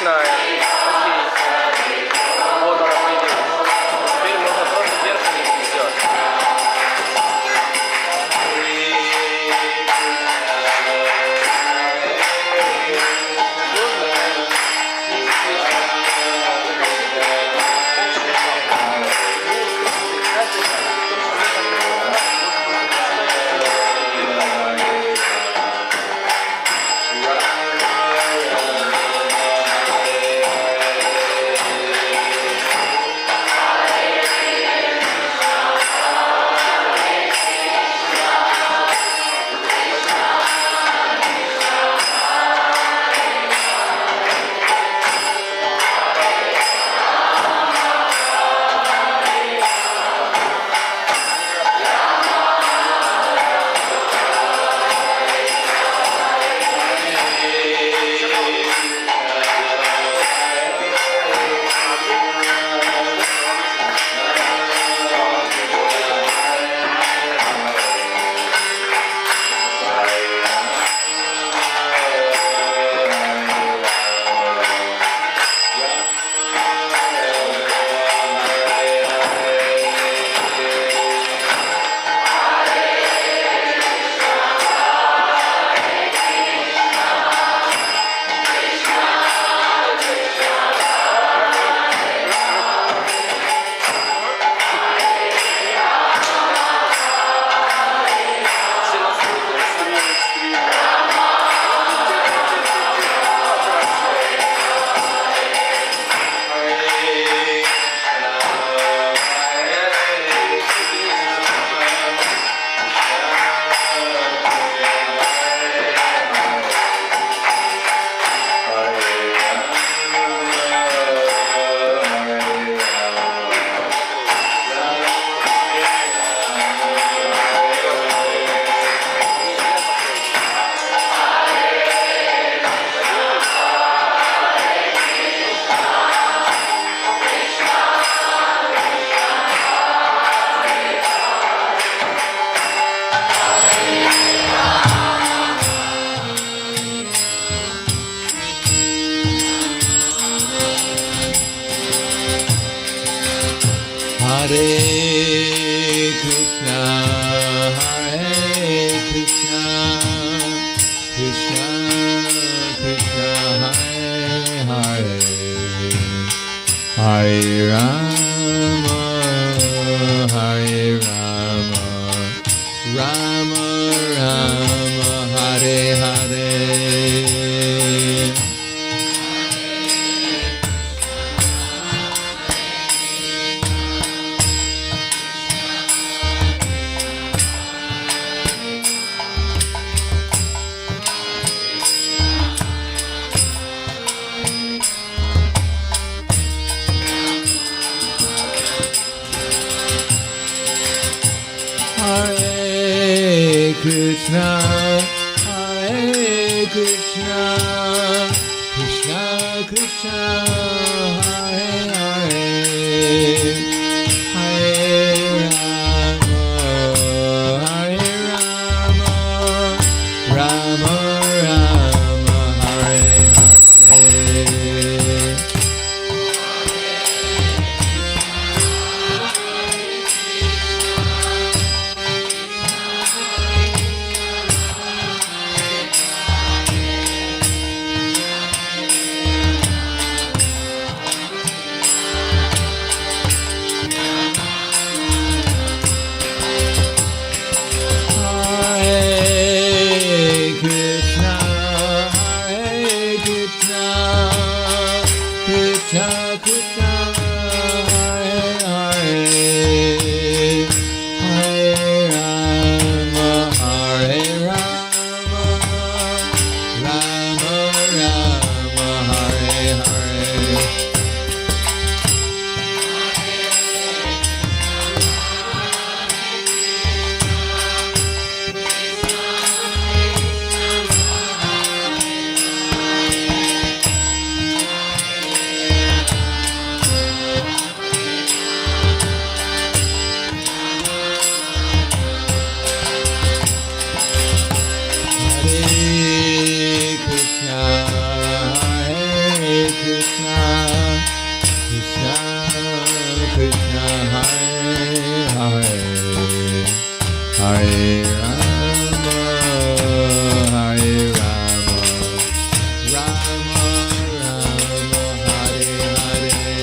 Отлично. Окей. Вот она появилась. Теперь можно просто вверх вниз сделать. Hare Krishna, Hare Krishna, Krishna Krishna, Hare Hare, Hare Rama, Hare Rama, Rama Rama, Hare Hare. Hare Krishna, Hare Krishna, Krishna Krishna, Hare Hare, Hare Rama, Hare Rama, Rama Rama, Hare Hare. Hare Krishna, Hare Krishna, Krishna Krishna, Hare Hare, Hare Rama, Hare Rama, Rama Rama, Hare Hare. Hare Krishna, Hare Krishna, Krishna Krishna, Hare Hare, Hare Rama, Hare Rama, Rama Rama, Hare Hare.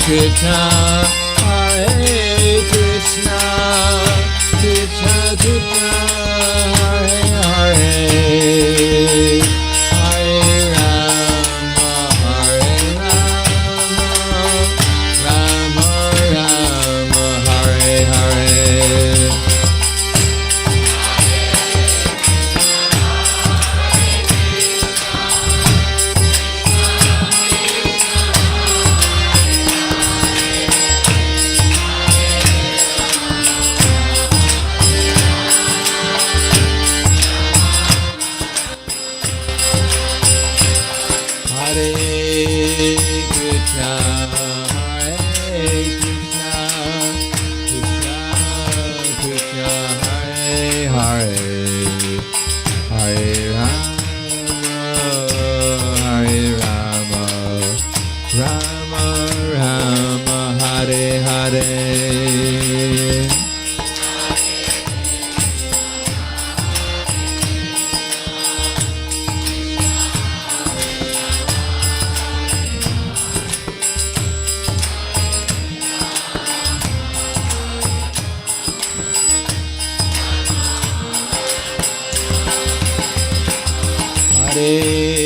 Krishna, Hare Krishna, Krishna Krishna, Hare Hare, Hare Rama, Hare Rama, Rama Rama, Hare Hare. Hare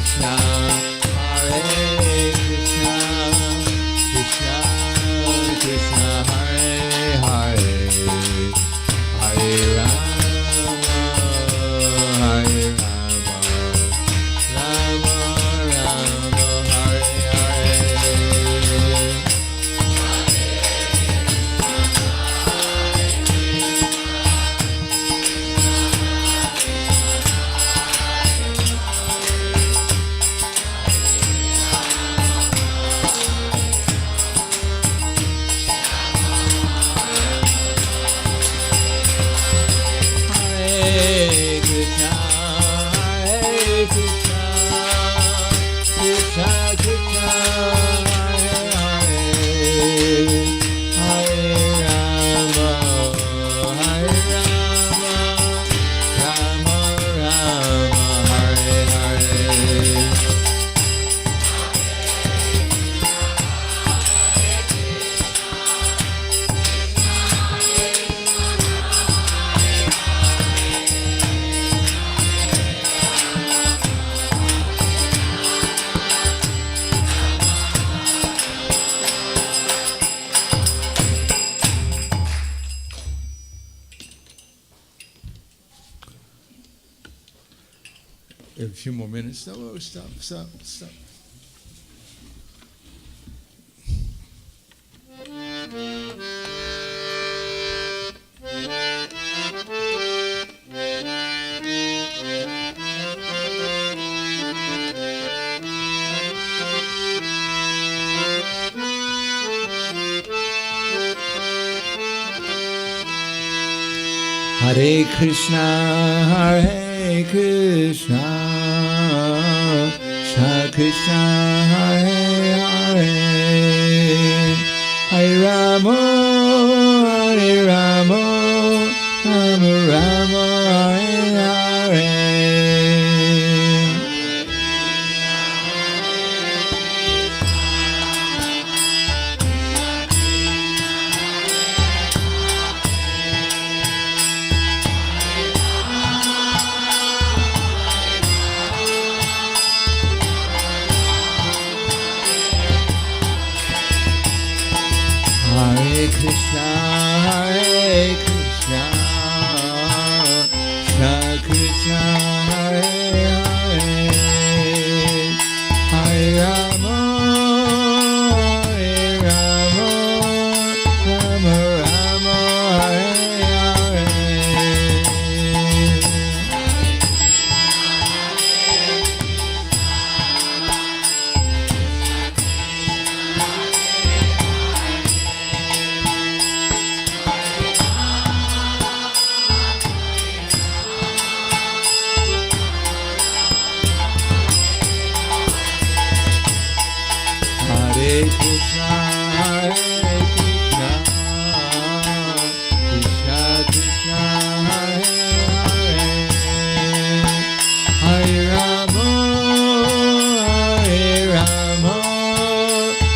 Krishna, Hare Krishna, Krishna Krishna, Hare Hare, Hare Rama, Hare Rama, Rama Rama, Hare Hare. Hare Krishna, Hare Krishna, Krishna Krishna, Hare Hare, Hare Rama, Hare Rama, Rama Rama, Hare Hare. A few more minutes. No, stop. Hare Krishna, Hare Krishna, Krishna Krishna, Hare Hare, Hare Rama, Hare Rama, Rama Rama, Hare Hare. Hare Krishna, Hare Krishna, Krishna Krishna, Hare Hare, Hare Rama, Hare Rama, Rama Rama, Hare Hare. Hare Krishna, Hare Krishna, Krishna Krishna, Hare Hare, Hare Rama, Hare Rama,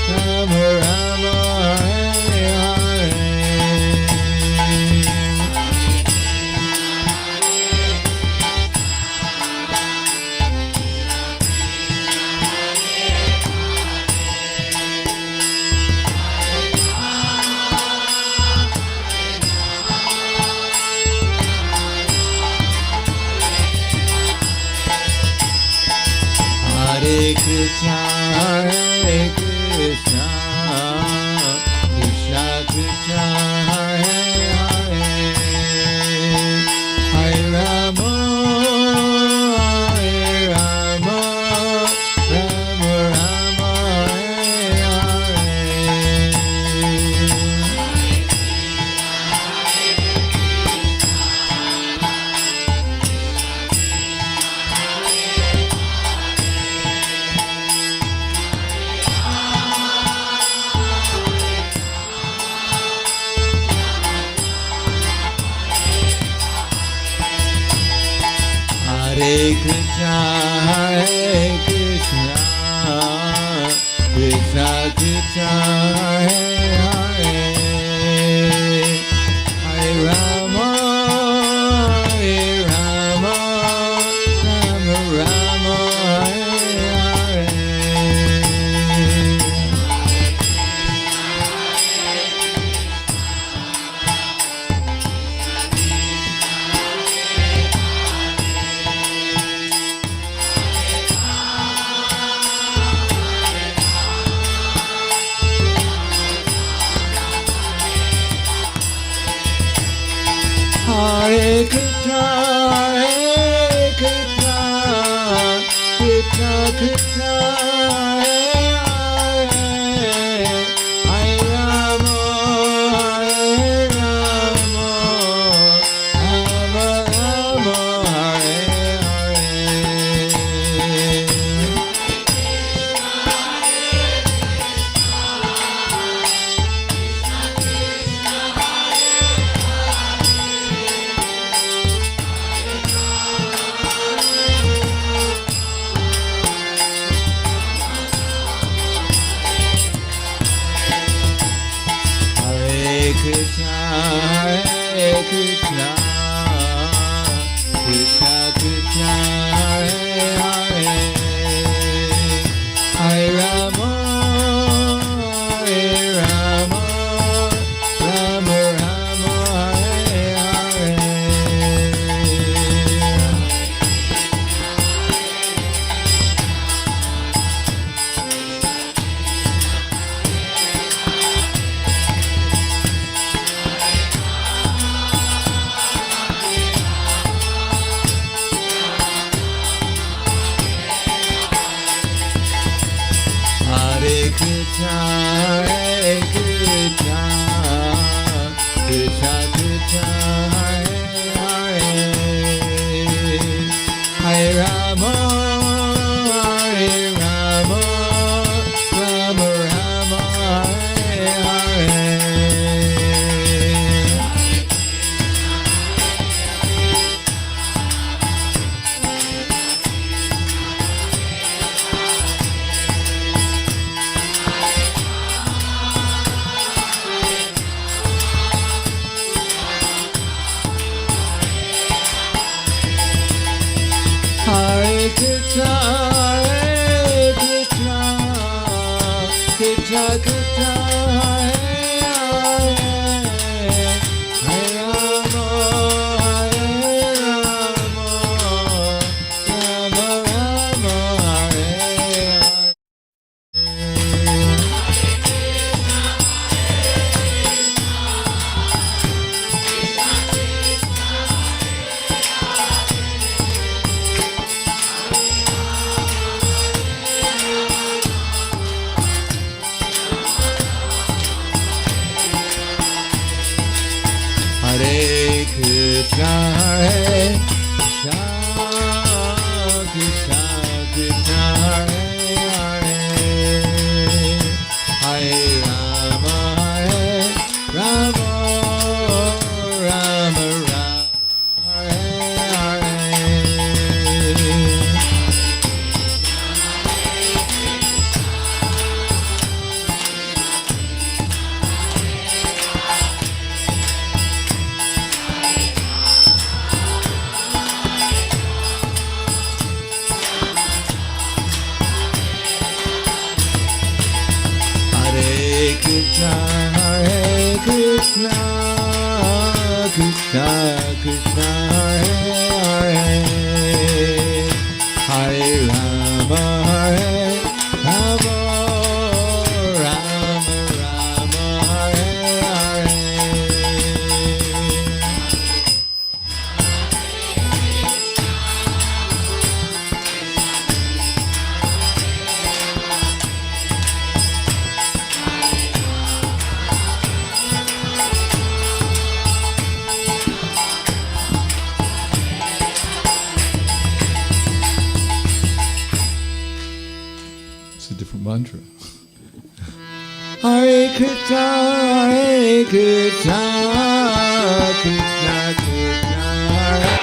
Rama Rama, Hare Hare. Hare Krishna, Hare Krishna, Krishna Krishna, Hare Hare, Hare Rama, Hare Rama, Rama Rama, Hare Hare. Hare Krishna, Hare Krishna, Krishna Krishna, Hare Hare, Hare Rama, Hare Rama, Rama Rama, Hare Krishna, Hare Rama, Hare Rama, Rama Rama, Hare Krishna, Hare Krishna, Krishna Krishna, Hare Hare, Hare Rama, Hare Rama, Rama Rama, Hare Hare. Hare Krishna, Hare Krishna, Krishna Krishna, Hare Hare, Hare Rama, Hare Rama, Rama Rama, Hare Hare. Hare Krishna, Hare Krishna, Krishna Krishna, Hare Hare, Hare Rama, Hare Rama, Rama Rama, Hare Hare. Hare Krishna, Hare Krishna, Krishna Krishna, Hare Hare, Hare Rama, Hare Rama, Rama Rama, Hare Hare. Hare Krishna, Hare Krishna, Krishna Krishna, Hare Hare, Hare Rama, Hare Rama, Rama Rama, Hare Hare. It's a different mantra. Hare Krishna, Hare Krishna, Krishna Krishna, Hare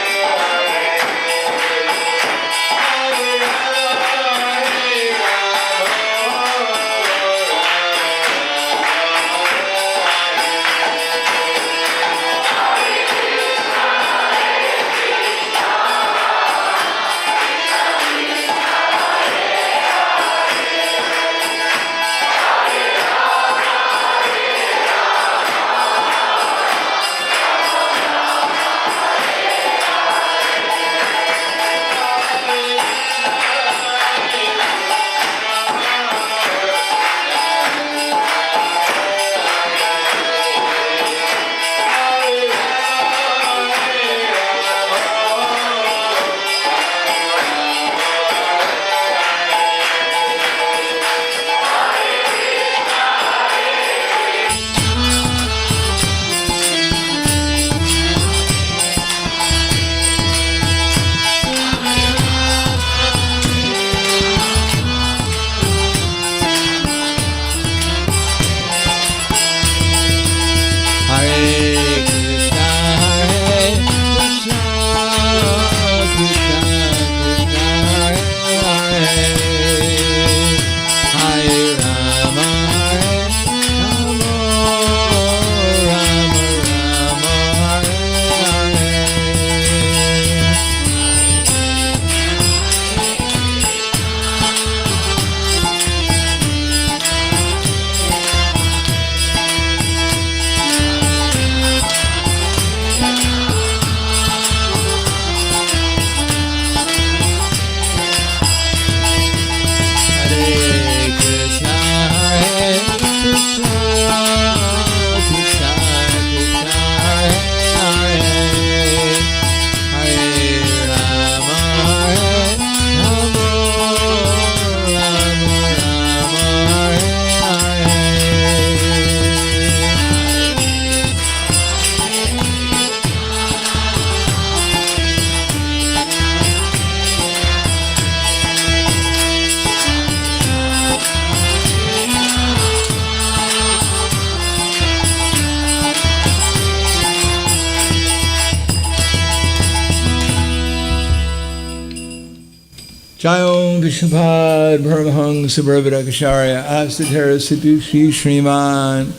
Jayom Vishnupad Paramahansa Brahmadakacharya Astatara Siddhu Shri Sriman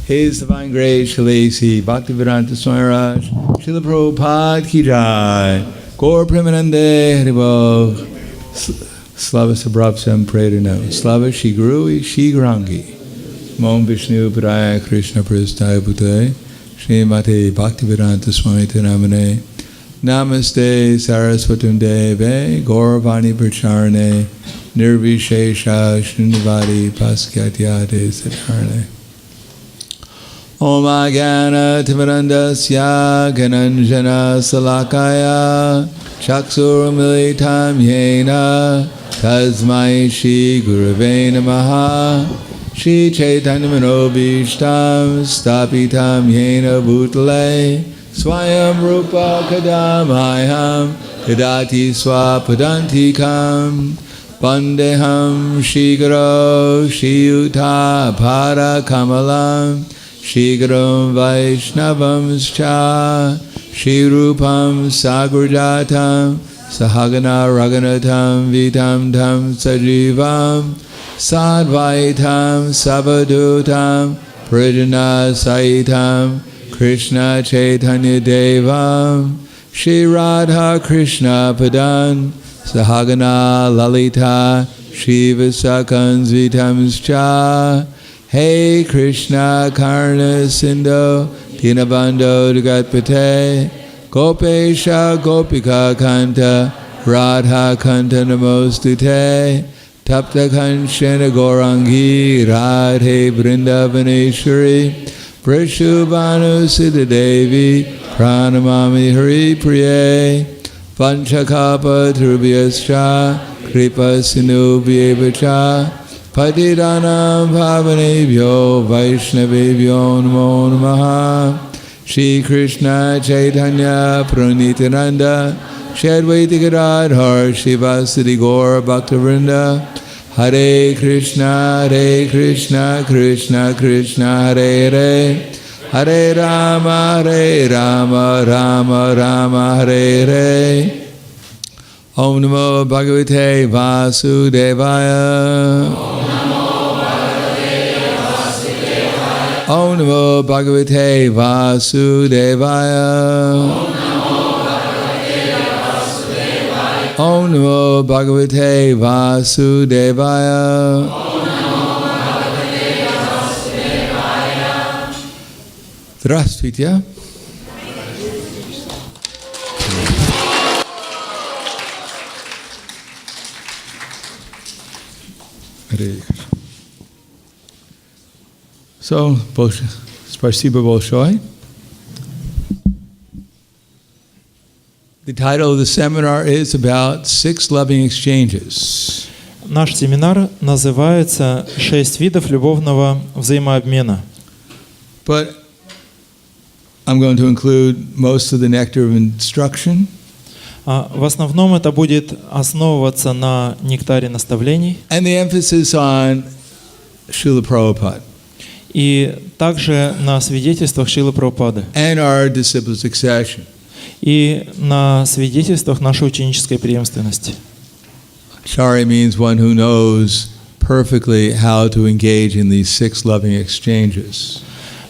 His Divine Grace Shalesi Bhaktivedanta Swami Maharaj Srila Prabhupada Ki Jai Gaur Premanande Haribol Slava Sabrapsam Predano Slava Shri Guru Shri Grangi Mom Vishnu Padaya Krishna Prasthaya Bhutale Srimate Bhaktivedanta Swami Tenamane Namaste Saraswatam Deve Gauravani Pracharane Nirvishesha Shrindavadi Paskatyate Satarane Om Agana Timarandasya Gananjana Salakaya Chaksur Militam Yena Tasmai Shri Gurave Namaha Shri Chaitanya Manobishtam Stapitam Yena Bhutale Swayam Rupa Kadamayam Kadati Swapadantikam Vandeham Shigaro Shiyuta Para Kamalam Shigaram Vaishnavam Scha Shirupam Sagurjatam Sahagana Raganatam Vitam Tam Sajivam Sadvaitam Savadutam Prijana Saitam Krishna Chaitanya Devam Shri Radha Krishna Padan Sahagana Lalita Shiva Sakans Vitamscha Hey Krishna Karna Sindhu Dinabando Dagatpate Gopesha Gopika Kanta Radha Kanta Namostute Tapta Kanshana Gorangi Radhe Vrindavaneshwari Prishubhanu Siddha Devi Pranamami Hari Priye Panchakapa Trubhyascha Kripa Sinubhyevacha Patidanam Bhavanebhyo Vaishnavebhyo Namo Namaha Shri Krishna Chaitanya Pranitananda Shri Advaita Gadadhar Shivasati Gaura Bhaktavrinda Hare Krishna Krishna Krishna Hare Hare Hare Rama Rama Rama Hare Hare Om Namo Bhagavate Vasudevaya Om Namo Bhagavate Vasudevaya Om Namo Bhagavate Vasudevaya. Здравствуйте. So, спасибо большое. The title of the seminar is about 6 loving exchanges. Наш семинар называется «6 видов любовного взаимообмена». But I'm going to include most of the nectar of instruction. В основном это будет основываться на нектаре наставлений. And the emphasis on Srila Prabhupada. И также на свидетельствах Шрилы Прабхупады. And our disciple succession. И на свидетельствах нашей ученической преемственности. Acharya means one who knows perfectly how to engage in these 6 loving exchanges.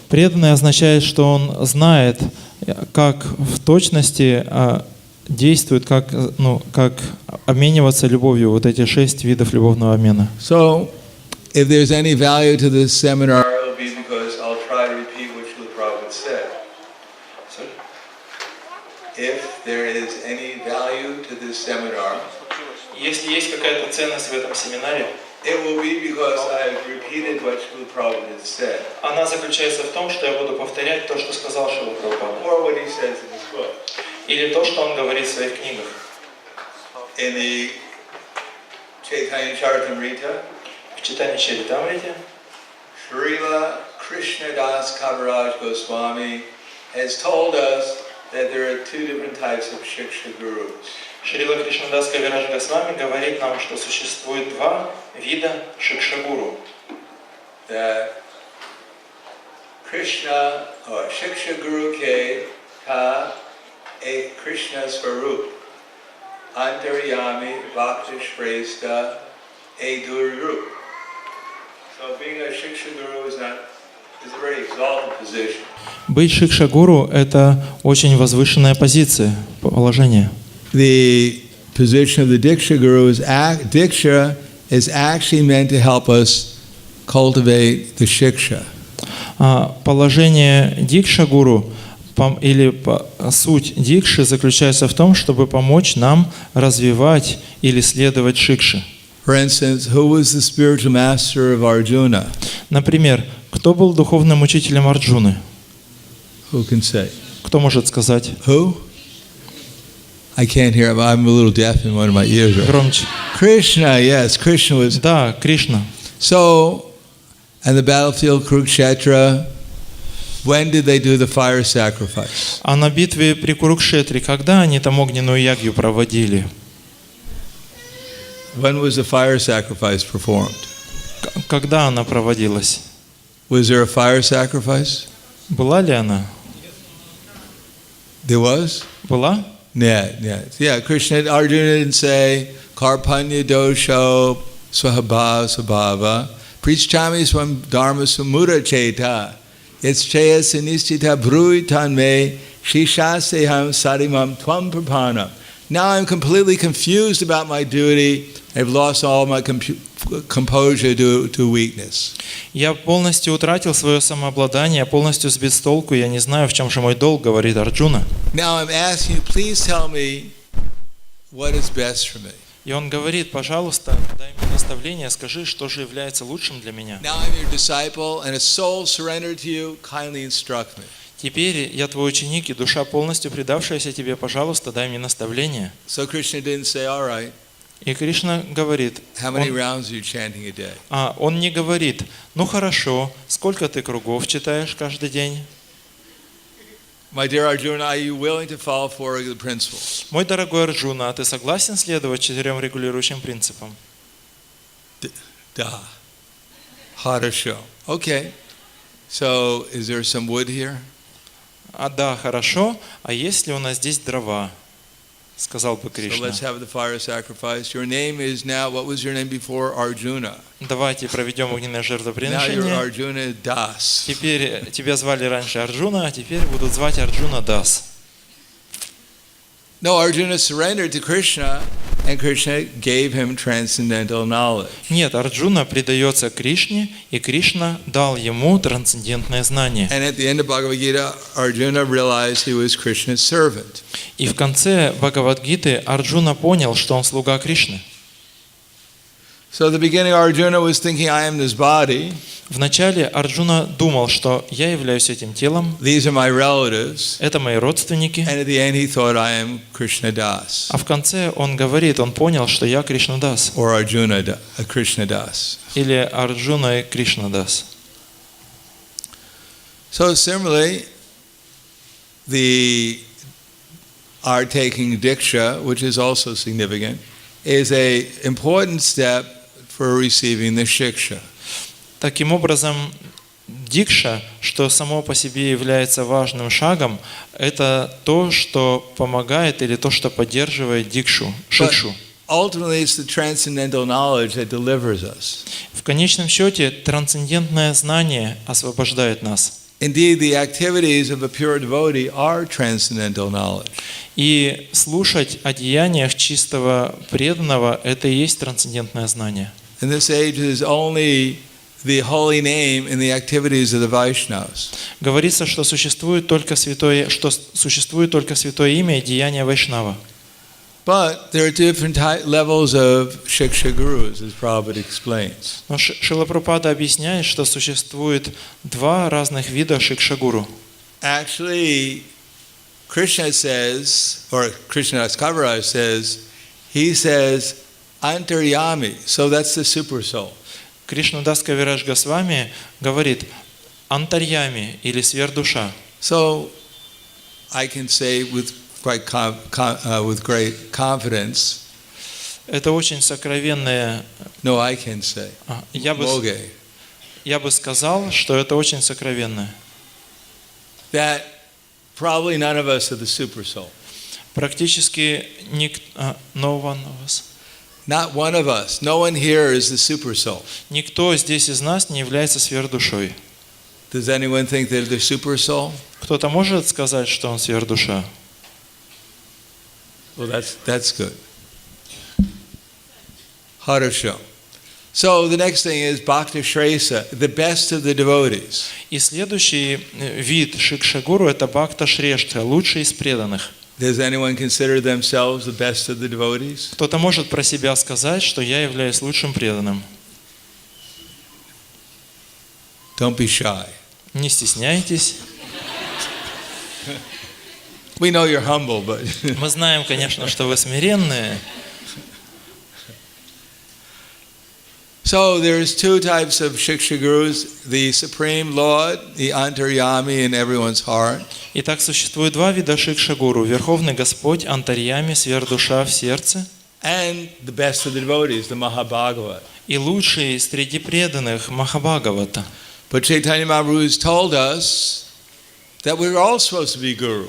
Преданный означает, что он знает, как в точности действует, как обмениваться любовью, вот эти 6 видов любовного обмена. So, if there's any value to this seminar, it will be because I'll try to repeat what Srila Prabhupada said. If there is any value to this seminar, Если есть какая-то ценность в этом семинаре, it will be because I've repeated what Srila Prabhupada has said, она заключается в том, что я буду повторять то, что сказал Шрила Прабхупада, or what he says in his book. или то, что он говорит в своих книгах. In the Chaitanya Charitamrita, В читании Чаритамрите Srila Krishnadas Kaviraj Goswami has told us that there are 2 different types of Shiksha Gurus. Шрила Кришнадас Кавирадж Госвами говорит нам, что существует 2 вида шикша-гуру. That Krishna or Shiksha Guru ke ka a Krishna Svarup. Antaryami Bhakti Shrestha Guru. So being a Shiksha Guru is a very exalted position. Быть шикша-гуру — это очень возвышенная позиция, положение. The position of the Diksha Guru is Diksha is actually meant to help us cultivate the Shiksha. Положение дикша-гуру или суть дикши заключается в том, чтобы помочь нам развивать или следовать шикше. For instance, who was the spiritual master of Arjuna? Например, кто был духовным учителем Арджуны? Who can say? Кто может сказать? Who? I can't hear. I'm a little deaf in one of my ears. Right? Громче. Krishna, yes, Krishna was. Да, Кришна. So, and the battlefield Kurukshetra, when did they do the fire sacrifice? А на битве при Курукшетре, когда они там огненную ягью проводили? When was the fire sacrifice performed? Когда она проводилась? Was there a fire sacrifice? Была ли она? There was? Была? Yeah, Krishna, Arjuna didn't say, Karpanya dosho swabhava swabhava, prichchami swam dharma samura cheta, yatschaya sinistita bruitan me, shishaseham sarimam tvam prapanam. Now I'm completely confused about my duty. I've lost all my composure to weakness. Я полностью утратил свое самообладание, полностью сбит с толку, я не знаю, в чем же мой долг, говорит Арджуна. Now I'm asking you, please tell me what is best for me. И он говорит, пожалуйста, дай мне наставление, скажи, что же является лучшим для меня. Now I'm your disciple and a soul surrendered to you, kindly instruct me. Теперь я твой ученик, и душа, полностью предавшаяся тебе, пожалуйста, дай мне наставление. So Krishna didn't say, all right. И Кришна говорит, How many rounds are you chanting a day? он не говорит, ну хорошо, сколько ты кругов читаешь каждый день? My dear Arjuna, are you willing to follow four regular principles? Мой дорогой Арджуна, а ты согласен следовать 4 регулирующим принципам? Da. Хорошо. Okay. So, is there some wood here? Да, хорошо. А есть ли у нас здесь дрова? Сказал бы So Кришна. let's have the fire sacrifice. Your name is now, what was your name before? Arjuna. Давайте проведем огненное Now you're жертвоприношение. Arjuna Das. Теперь тебя звали раньше Арджуна, а теперь будут звать Арджуна Дас. No, Arjuna surrendered to Krishna, and Krishna gave him transcendental knowledge. Нет, Арджуна предается Кришне, и Кришна дал ему трансцендентное знание. And at the end of Bhagavad Gita, Arjuna realized he was Krishna's servant. И в конце Бхагавад-гиты Арджуна понял, что он слуга Кришны. So at the beginning, Arjuna was thinking, I am this body. Вначале Арджуна думал, что я являюсь этим телом, These are my relatives. это мои родственники. And at the end, he thought, I am Krishna Das. А в конце он говорит, он понял, что я Кришна Дас. Or Arjuna, Krishna Das. Или Арджуна и Кришна Дас. So similarly, our taking Diksha, which is also significant, is an important step for receiving the Shiksha. Таким образом, дикша, что само по себе является важным шагом, это то, что помогает или то, что поддерживает дикшу, шикшу. Ultimately, it's the transcendental knowledge that delivers us. В конечном счете, трансцендентное знание освобождает нас. Indeed, the activities of a pure devotee are transcendental knowledge. И слушать о деяниях чистого преданного – это и есть трансцендентное знание. In this age, it is only the holy name in the activities of the Vaishnavas. Говорится, что существует только святое имя и деяния Вайшнава. But there are different levels of Shiksha Gurus, as Prabhupada explains. Но Шрила Прабхупада объясняет, что существует 2 разных вида шикша-гуру. Actually, Krishna says, or Krishnadas Kaviraj says, he says, Antaryami, so that's the super soul. Кришнадас Кавирадж Госвами говорит «антарьями» или «сверхдуша». So, I can say with great confidence. Это очень сокровенное. No, I can say. Я бы сказал, что это очень сокровенное. That probably none of us are the super soul. Практически no one of us. Not one of us. No one here is the super soul. Никто здесь из нас не является сверхдушой. Does anyone think they're the super soul? Кто-то может сказать, что он сверхдуша? Well, that's good. Harasho. So the next thing is Bhakti Shresa, the best of the devotees. И следующий вид Шикшагуру – это Бхакта Шрештха, лучший из преданных. Does anyone consider themselves the best of the devotees? Кто-то может про себя сказать, что я являюсь лучшим преданным. Don't be shy. Не стесняйтесь. We know you're humble, but Мы знаем, конечно, что вы смиренные. so there's two types of Shiksha Gurus, the Supreme Lord, the Antaryami in everyone's heart. Итак, существует два вида Шикшагуру. Верховный Господь, Антарьями, сверхдуша в сердце. And the best of the devotees, the Mahabhagavad. И лучший среди преданных Махабхагавата. But Chaitanya Mahaprabhu has told us that we're all supposed to be guru.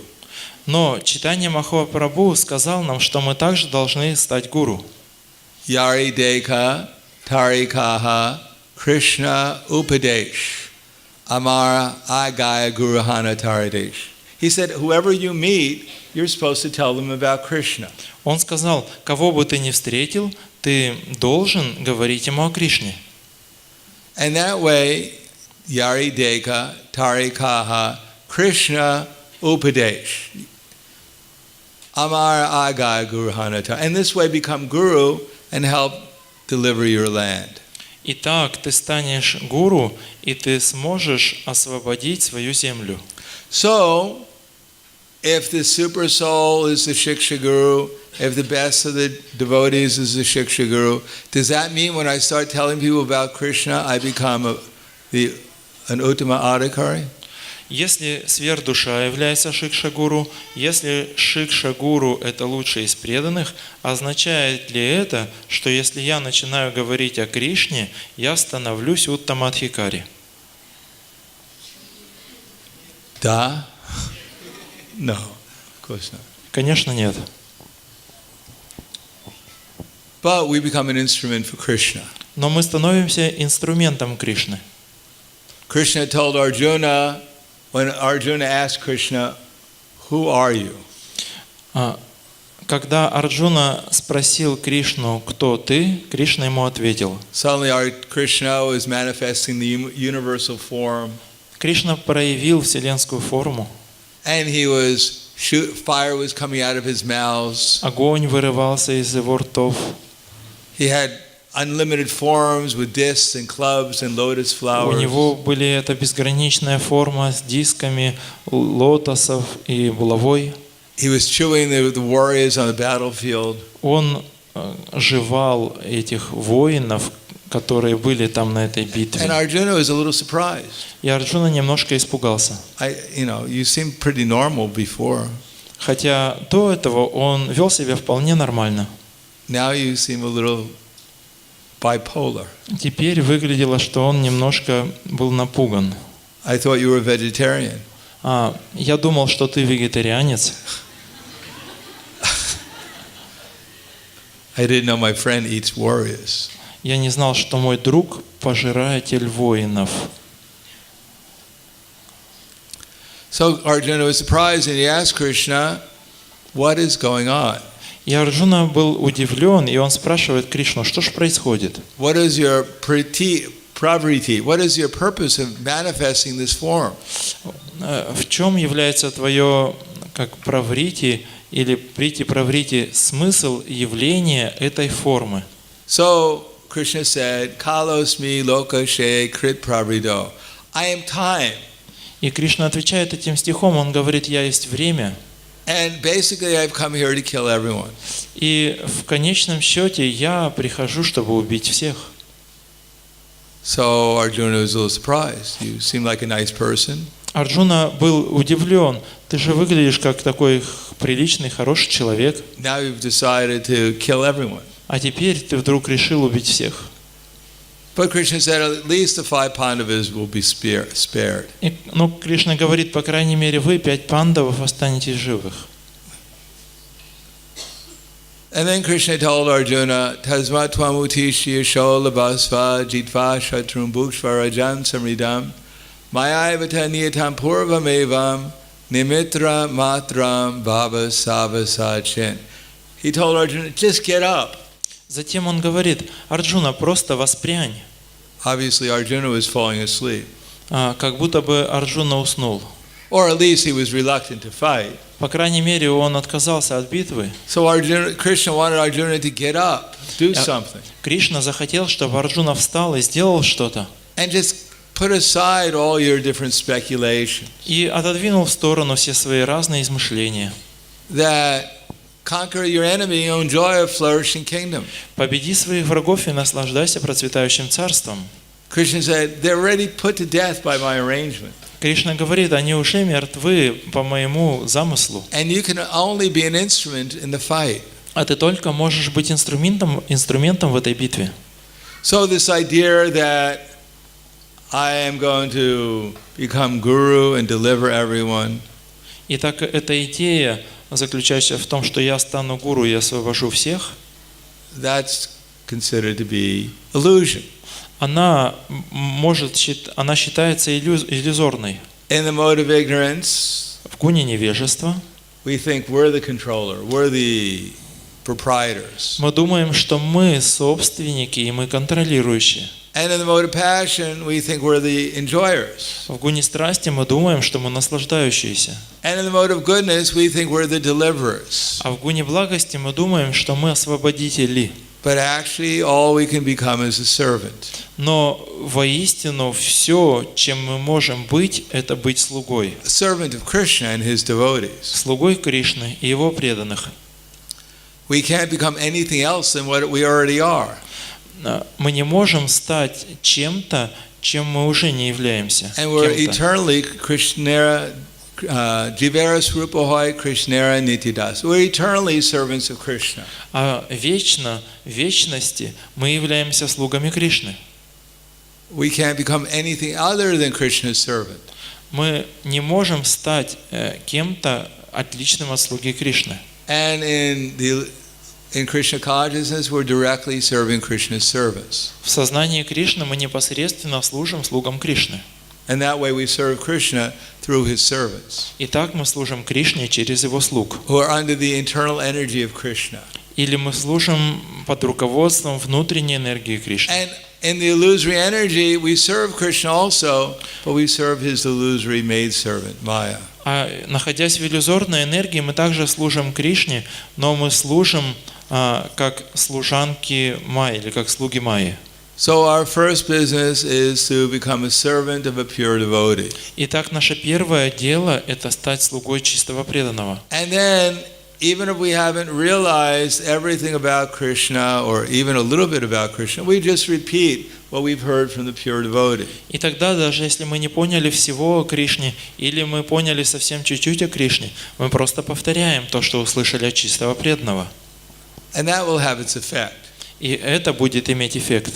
Но Чайтанья Махапрабху сказал нам, что мы также должны стать гуру. Yari Deka Tarikaha Krishna Upadesh Amara Agaya Guruhana Taradesh. He said, whoever you meet, you're supposed to tell them about Krishna. Он сказал, кого бы ты ни встретил, ты должен говорить ему о Кришне. And that way, Yari Deka Tarikaha Krishna Upadesh Amara Agaya Guruhana Taradesh. And this way become guru and help deliver your land. Итак, ты станешь гуру, и ты сможешь освободить свою землю. So, if the super soul is the Shiksha Guru, if the best of the devotees is the Shiksha Guru, does that mean when I start telling people about Krishna, I become an Uttama Adhikari? Если сверхдуша является Шикшагуру, если Шикшагуру – это лучший из преданных, означает ли это, что если я начинаю говорить о Кришне, я становлюсь Уттамадхикари? Da? No, of course not. Конечно, нет. But we become an instrument for Krishna. Но мы становимся инструментом Кришны. Krishna told Arjuna, when Arjuna asked Krishna, who are you? Когда Арджуна спросил Кришну, кто ты, Кришна ему ответил. Suddenly our Krishna was manifesting the universal form. Кришна проявил вселенскую форму. And he was fire was coming out of his mouth. Огонь вырывался из его ртов. He had unlimited forms with discs and clubs and lotus У flowers. него были эта безграничная форма с дисками лотосов и булавой. He was chewing the warriors on the battlefield. Он жевал этих воинов, которые были там на этой And битве. Arjuna was a little surprised. И Арджуна немножко испугался. You seemed pretty normal before. Хотя до этого он вел себя вполне нормально. Now you seem a little bipolar. Теперь выглядело, что он немножко был напуган. I thought you were a vegetarian. Я думал, что ты вегетарианец. I didn't know my friend eats warriors. Я не знал, что мой друг пожиратель воинов. So Arjuna was surprised and he asked Krishna, what is going on? И Арджуна был удивлен, и он спрашивает Кришну, что же происходит? What is your pravriti? What is your purpose of manifesting this form? В чем является твое, как праврити или прити-праврити, смысл явления этой формы? So Krishna said, Kalosmi lokashe krit pravrido. I am time. И Кришна отвечает этим стихом, он говорит, я есть время. And basically I've come here to kill everyone. И в конечном счете я прихожу, чтобы убить всех. So Arjuna was a little surprised. You seem like a nice person. Арджуна был удивлен. Ты же выглядишь как такой приличный, хороший человек. Now you've decided to kill everyone. А теперь ты вдруг решил убить всех. But Krishna said at least the 5 Pandavas will be spared. Но Кришна говорит, по крайней мере, вы 5 пандавов останетесь живых. And then Krishna told Arjuna, Tasmat Twamutishya Shola Basva Jitva Shatrum Bhukshvarajan Samridam Mayavata Niyatam Purvamevam Nimitra Matram Bhava Savasachin. He told Arjuna, just get up. Затем он говорит: Арджуна, просто воспрянь. Obviously Arjuna was falling asleep. Как будто бы Арджуна уснул. Or at least he was reluctant to fight. По крайней мере, он отказался от битвы. So Krishna wanted Arjuna to get up, do something. Кришна захотел, чтобы Арджуна встал и сделал что-то. And just put aside all your different speculations. И отодвинул в сторону все свои разные измышления. That conquer your enemy and enjoy a flourishing kingdom. Победи своих врагов и наслаждайся процветающим царством. Krishna said, they're already put to death by my arrangement. Кришна говорит, они уже мертвы по моему замыслу. And you can only be an instrument in the fight. А ты только можешь быть инструментом в этой битве. So this idea that I am going to become guru and deliver everyone. Итак, эта идея, заключающаяся в том, что я стану гуру и освобожу всех, that's considered to be illusion. Она считается иллюзорной. In the mode of ignorance, В гуне невежества we think we're the controller, we're the proprietors. мы думаем, что мы собственники и мы контролирующие. And in the mode of passion, we think we're the enjoyers. В гуне страсти мы думаем, что мы наслаждающиеся. And in the mode of goodness, we think we're the deliverers. А в гуне благости мы думаем, что мы освободители. But actually, all we can become is a servant. Но воистину все, чем мы можем быть, это быть слугой. A servant of Krishna and his devotees. Слугой Кришны и его преданных. We can't become anything else than what we already are. Мы не можем стать чем-то, чем мы уже не являемся. And we're eternally Krishnera, Jivera Srupahoy Krishnera Nitidas. We're eternally servants of Krishna. А вечно, в вечности мы являемся слугами Кришны. We can't become anything other than Krishna's servant. Мы не можем стать кем-то отличным от слуги Кришны. And in Krishna consciousness, we're directly serving Krishna's servants. В сознании Кришны мы непосредственно служим слугам Кришны. And that way we serve Krishna through his servants. И так мы служим Кришне через его слуг. Who are under the internal energy of Krishna. Или мы служим под руководством внутренней энергии Кришны. And in the illusory energy, we serve Krishna also, but we serve his illusory maidservant, Maya. А находясь в иллюзорной энергии, мы также служим Кришне, но мы служим как служанки Майи или как слуги Майи. So our first business is to become a servant of a pure devotee. Итак, наше первое дело – это стать слугой чистого преданного. And then, even if we haven't realized everything about Krishna or even a little bit about Krishna, we just repeat what we've heard from the pure devotee. И тогда, даже если мы не поняли всего о Кришне, или мы поняли совсем чуть-чуть о Кришне, мы просто повторяем то, что услышали от чистого преданного. And that will have its effect. И это будет иметь эффект.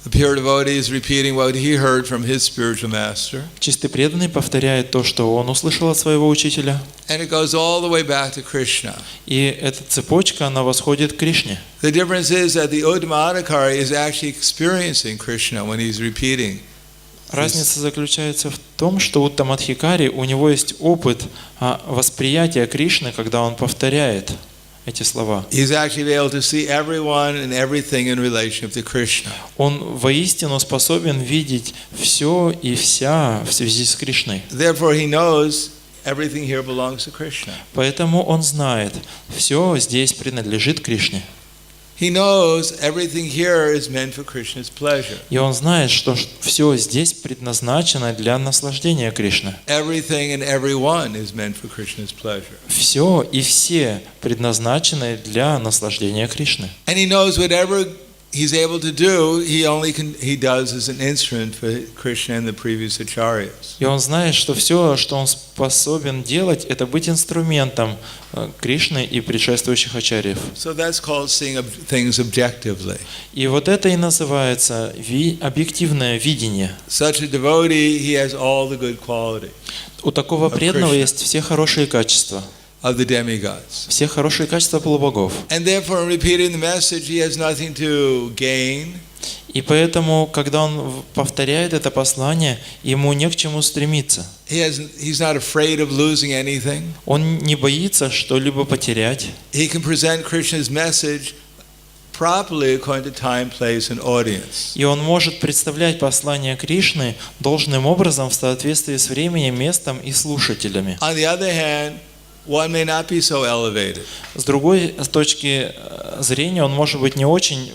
The pure devotee is repeating what he heard from his spiritual master. Чистый преданный повторяет то, что он услышал от своего учителя. And it goes all the way back to Krishna. И эта цепочка, она восходит к Кришне. The difference is that the Uddhamadhikari is actually experiencing Krishna when he's repeating. Разница заключается в том, что у Тамадхикари у него есть опыт восприятия Кришны, когда он повторяет эти слова. He's actually able to see everyone and everything in relationship to Krishna. Он воистину способен видеть все и вся в связи с Кришной. Therefore, he knows everything here belongs to Krishna. Поэтому он знает, все здесь принадлежит Кришне. He knows everything here is meant for Krishna's pleasure. И он знает, что все здесь предназначено для наслаждения Кришны. Everything and everyone is meant for Krishna's pleasure. Все и все предназначены для наслаждения Кришны. And he knows whatever he's able to do, he does as an instrument for Krishna and the previous acharyas. И он знает, что все, что он способен делать, это быть инструментом Кришны и предшествующих ачарьев. So that's called seeing things objectively. И вот это и называется объективное видение. Such a devotee, he has all the good quality. У такого преданного есть все хорошие качества. of the demigods. Все хорошие качества полубогов. And therefore, in repeating the message, he has nothing to gain. И поэтому, когда он повторяет это послание, ему не к чему стремиться. He's not afraid of losing anything. Он не боится что-либо потерять. He can present Krishna's message properly according to time, place, and audience. И он может представлять послание Кришны должным образом в соответствии с временем, местом и слушателями. On the other hand, one may not be so elevated. С другой точки зрения, он может быть не очень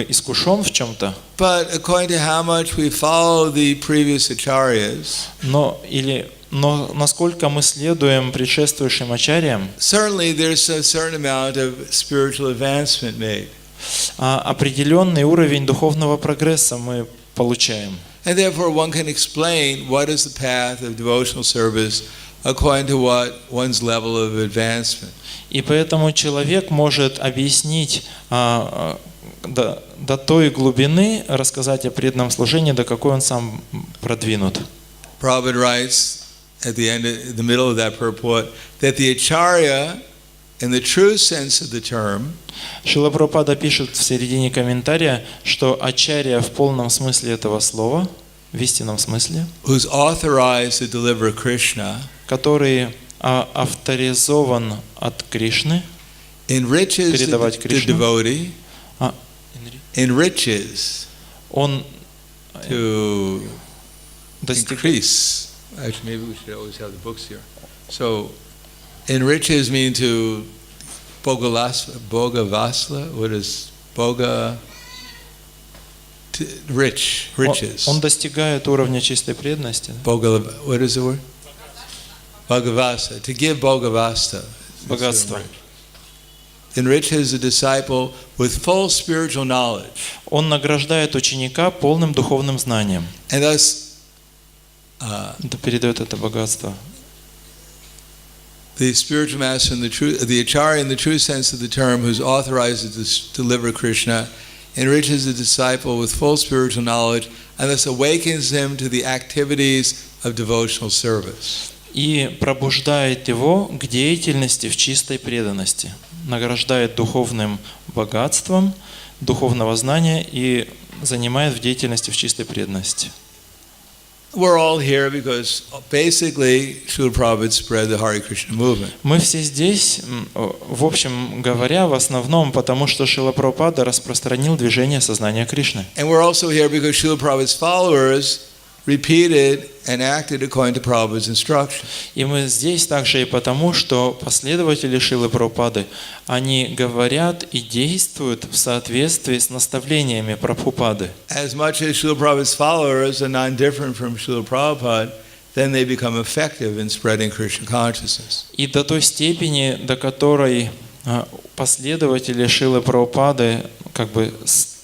искушен в чем-то, But according to how much we follow the previous acharyas, но насколько мы следуем предшествующим ачарьям, certainly there's a certain amount of spiritual advancement made. определенный уровень духовного прогресса мы получаем. And therefore one can explain what is the path of devotional service according to what one's level of advancement. И поэтому человек может объяснить до той глубины, рассказать о преданном служении, до какой он сам продвинут. Prabhupada writes at the middle of that purport that the acharya, in the true sense of the term, Шрила Прабхупада пишет в середине комментария, что ачарья в полном смысле этого слова, в истинном смысле, who's authorized to deliver Krishna, который авторизован от Кришны, enriches передавать the Кришну, devotee, enriches он to increase. Actually, maybe we should always have the books here. So, enriches mean to bogavasla. What is boga? Riches. Он достигает уровня чистой преданности. What is the word? Bhagavasa. To give bhagavasta. Богатство. Enriches a disciple with full spiritual knowledge. Он награждает ученика полным духовным знанием. And thus, передает это богатство. the spiritual master, the acharya in the true sense of the term, who's authorized to deliver Krishna, enriches the disciple with full spiritual knowledge and thus awakens him to the activities of devotional service. И пробуждает его к деятельности в чистой преданности. Награждает духовным богатством, духовного знания и занимает в деятельности в чистой преданности. We're all here because basically Srila Prabhupada spread the Hare Krishna movement. Мы все здесь, в общем говоря, в основном потому, что Шрила Прабхупада распространил движение сознания Кришны. And we're also here because Srila Prabhupada's followers repeated and acted according to Prabhupada's instruction. И мы здесь также и потому, что последователи Шрилы Прабхупады, они говорят и действуют в соответствии с наставлениями Прабхупады. As much as Srila Prabhupada's followers are non-different from Srila Prabhupada, then they become effective in spreading Krishna consciousness. И до той степени, до которой последователи Шрилы Прабхупады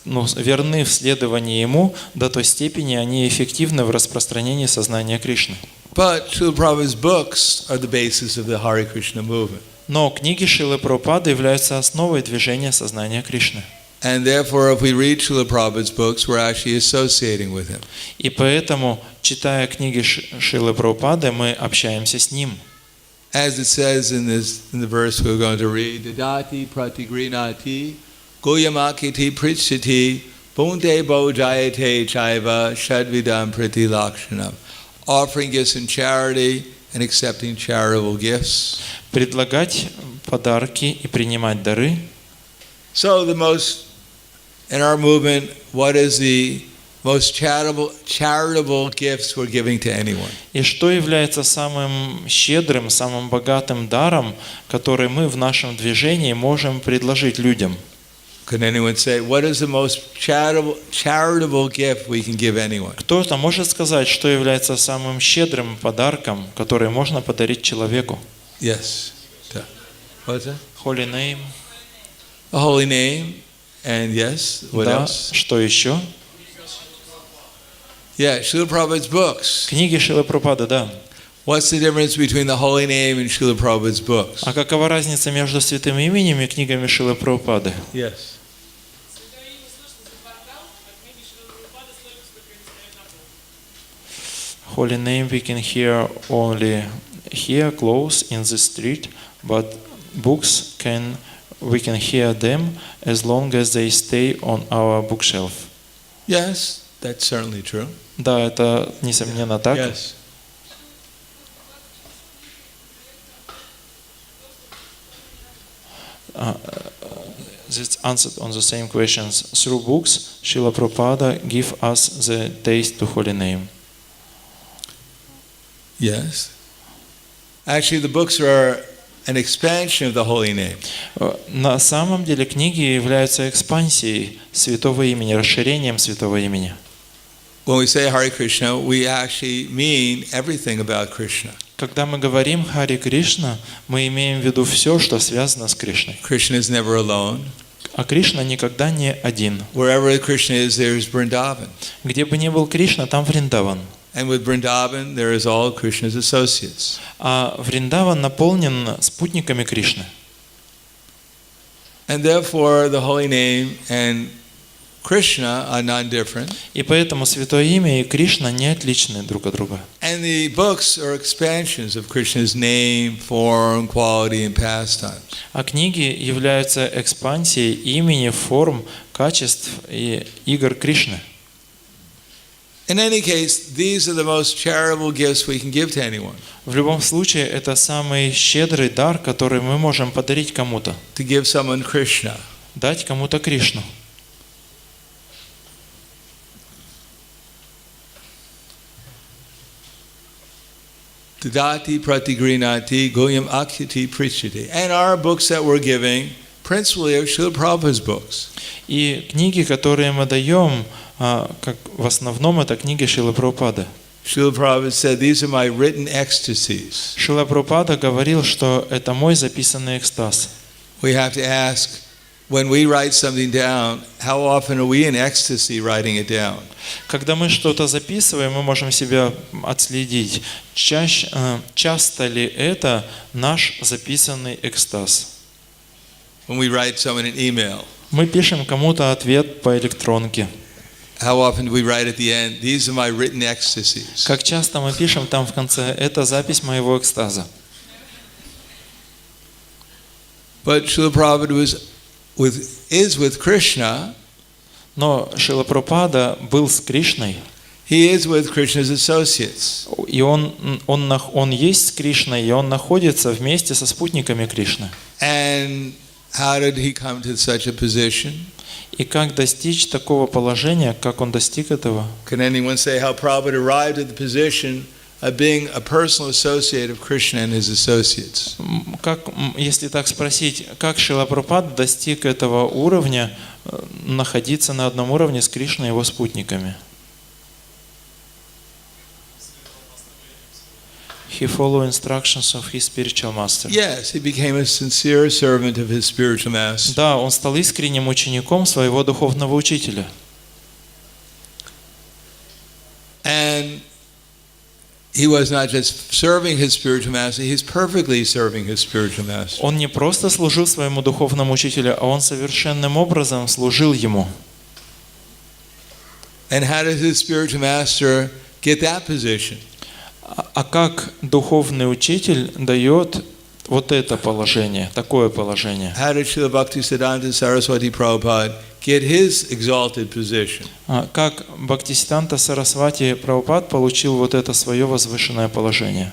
верны в следовании ему, до той степени они эффективны в распространении сознания Кришны. But Srila Prabhupada's books are the basis of the Hare Krishna movement. Но книги Шрилы Прабхупады являются основой движения сознания Кришны. And therefore, if we read Srila Prabhupada's books, we're actually associating with him. И поэтому, читая книги Шрилы Прабхупады, мы общаемся с ним. As it says in the verse we're going to read, Dadati pratigrinati Goyamakiti Pritchiti Bunte Bojayate Chaiva Shadvidam Priti Lakshanam. Offering gifts in charity and accepting charitable gifts. Предлагать подарки и принимать дары. So in our movement, what is the most charitable gifts we're giving to anyone? И что является самым щедрым, самым богатым даром, который мы в нашем движении можем предложить людям? Can anyone say, what is the most charitable gift we can give anyone? Кто-то может сказать, что является самым щедрым подарком, который можно подарить человеку? Yes. What's that? Holy name. A holy name. And yes, what Да, else? что еще? Yeah, Srila Prabhupada's books. Книги Шрилы Прабхупады, да. What's the difference between the holy name and Srila Prabhupada's books? А какова разница между святым именем и книгами Шрилы Прабхупады? Yes. Holy name we can hear only hear close in the street, but books we can hear them as long as they stay on our bookshelf. Yes, that's certainly true. Да, это несомненно так. Yes. This answered on the same questions. Through books, Srila Prabhupada give us the taste to holy name. Yes. Actually, the books are an expansion of the holy name. На самом деле книги являются экспансией святого имени, расширением святого имени. When we say Hare Krishna, we actually mean everything about Krishna. Когда мы говорим Харе Кришна, мы имеем в виду все, что связано с Кришной. Krishna is never alone. А Кришна никогда не один. Wherever Krishna is, there is Vrindavan. Где бы ни был Кришна, там Вриндаван. And with Vrindavan, there is all Krishna's associates. А Вриндаван наполнен спутниками Кришны. And therefore, the holy name and Krishna are non-different. И поэтому Святое Имя и Кришна не отличны друг от друга. And the books are expansions of Krishna's name, form, quality, and pastimes. А книги являются экспансией имени, форм, качеств и игр Кришны. In any case, these are the most charitable gifts we can give to anyone. В любом случае, это самый щедрый дар, который мы можем подарить кому-то. To give someone Krishna. Дать кому-то Кришну. Tadati pratigrinati goyam akhyati prichati. And our books that we're giving, principally are Srila Prabhupada's books. И книги, которые мы даем, как в основном это книги Шрилы Прабхупады. Srila Prabhupada said, these are my written ecstasies. Шрила Прабхупада говорил, что это мой записанный экстаз. We have to ask, when we write something down, how often are we in ecstasy writing it down? Когда мы что-то записываем, мы можем себя отследить, часто ли это наш записанный экстаз. When we write someone an email, Мы пишем кому-то ответ по электронке. how often do we write at the end, these are my written ecstasies? Как часто мы пишем там в конце, это запись моего экстаза. But Srila Prabhupada is with Krishna. Но Шрила Прабхупада был с Кришной, He is with Krishna's associates. и он есть с Кришной, и он находится вместе со спутниками Кришны. And how did he come to such a position? И как достичь такого положения, как он достиг этого? Can anyone say how Prabhupada arrived at the position of being a personal associate of Krishna and his associates? Как, если так спросить, как Шрила Прабхупада достиг этого уровня, находиться на одном уровне с Кришной и его спутниками? He followed instructions of his spiritual master. Yes, he became a sincere servant of his spiritual master. Да, он стал искренним учеником своего духовного учителя. And he was not just serving his spiritual master, he's perfectly serving his spiritual master. Он не просто служил своему духовному учителю, а он совершенным образом служил ему. And how did his spiritual master get that position? А как духовный учитель дает вот это положение, такое положение? How did Srila Bhaktisiddhanta Saraswati Prabhupada get his exalted position? Как Бхактисиддханта Сарасвати Прабхупад получил вот это свое возвышенное положение?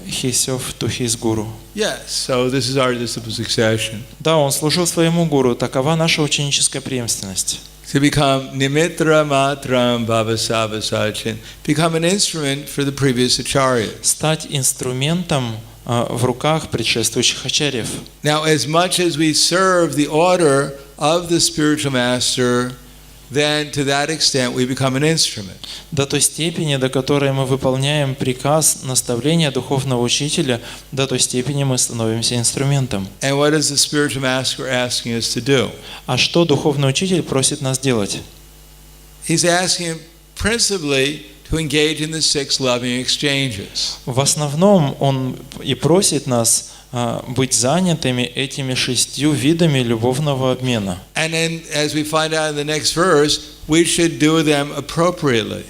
He served to his guru. Yes, so this is our disciple succession. Да, он служил своему гуру. Такова наша ученическая преемственность. To become nimitra matram bhavasava sachin, become an instrument for the previous acharya. Стать инструментом в руках предшествующих ачарьев. Now, as much as we serve the order of the spiritual master, then to that extent we become an instrument. До той степени, до которой мы выполняем приказ, наставления духовного учителя, до той степени мы становимся инструментом. And what is the spiritual master asking us to do? А что духовный учитель просит нас делать? He's asking principally to engage in the 6 loving exchanges. В основном он и просит нас быть занятыми этими 6 видами любовного обмена. And then, as we find out in the next verse, we should do them appropriately.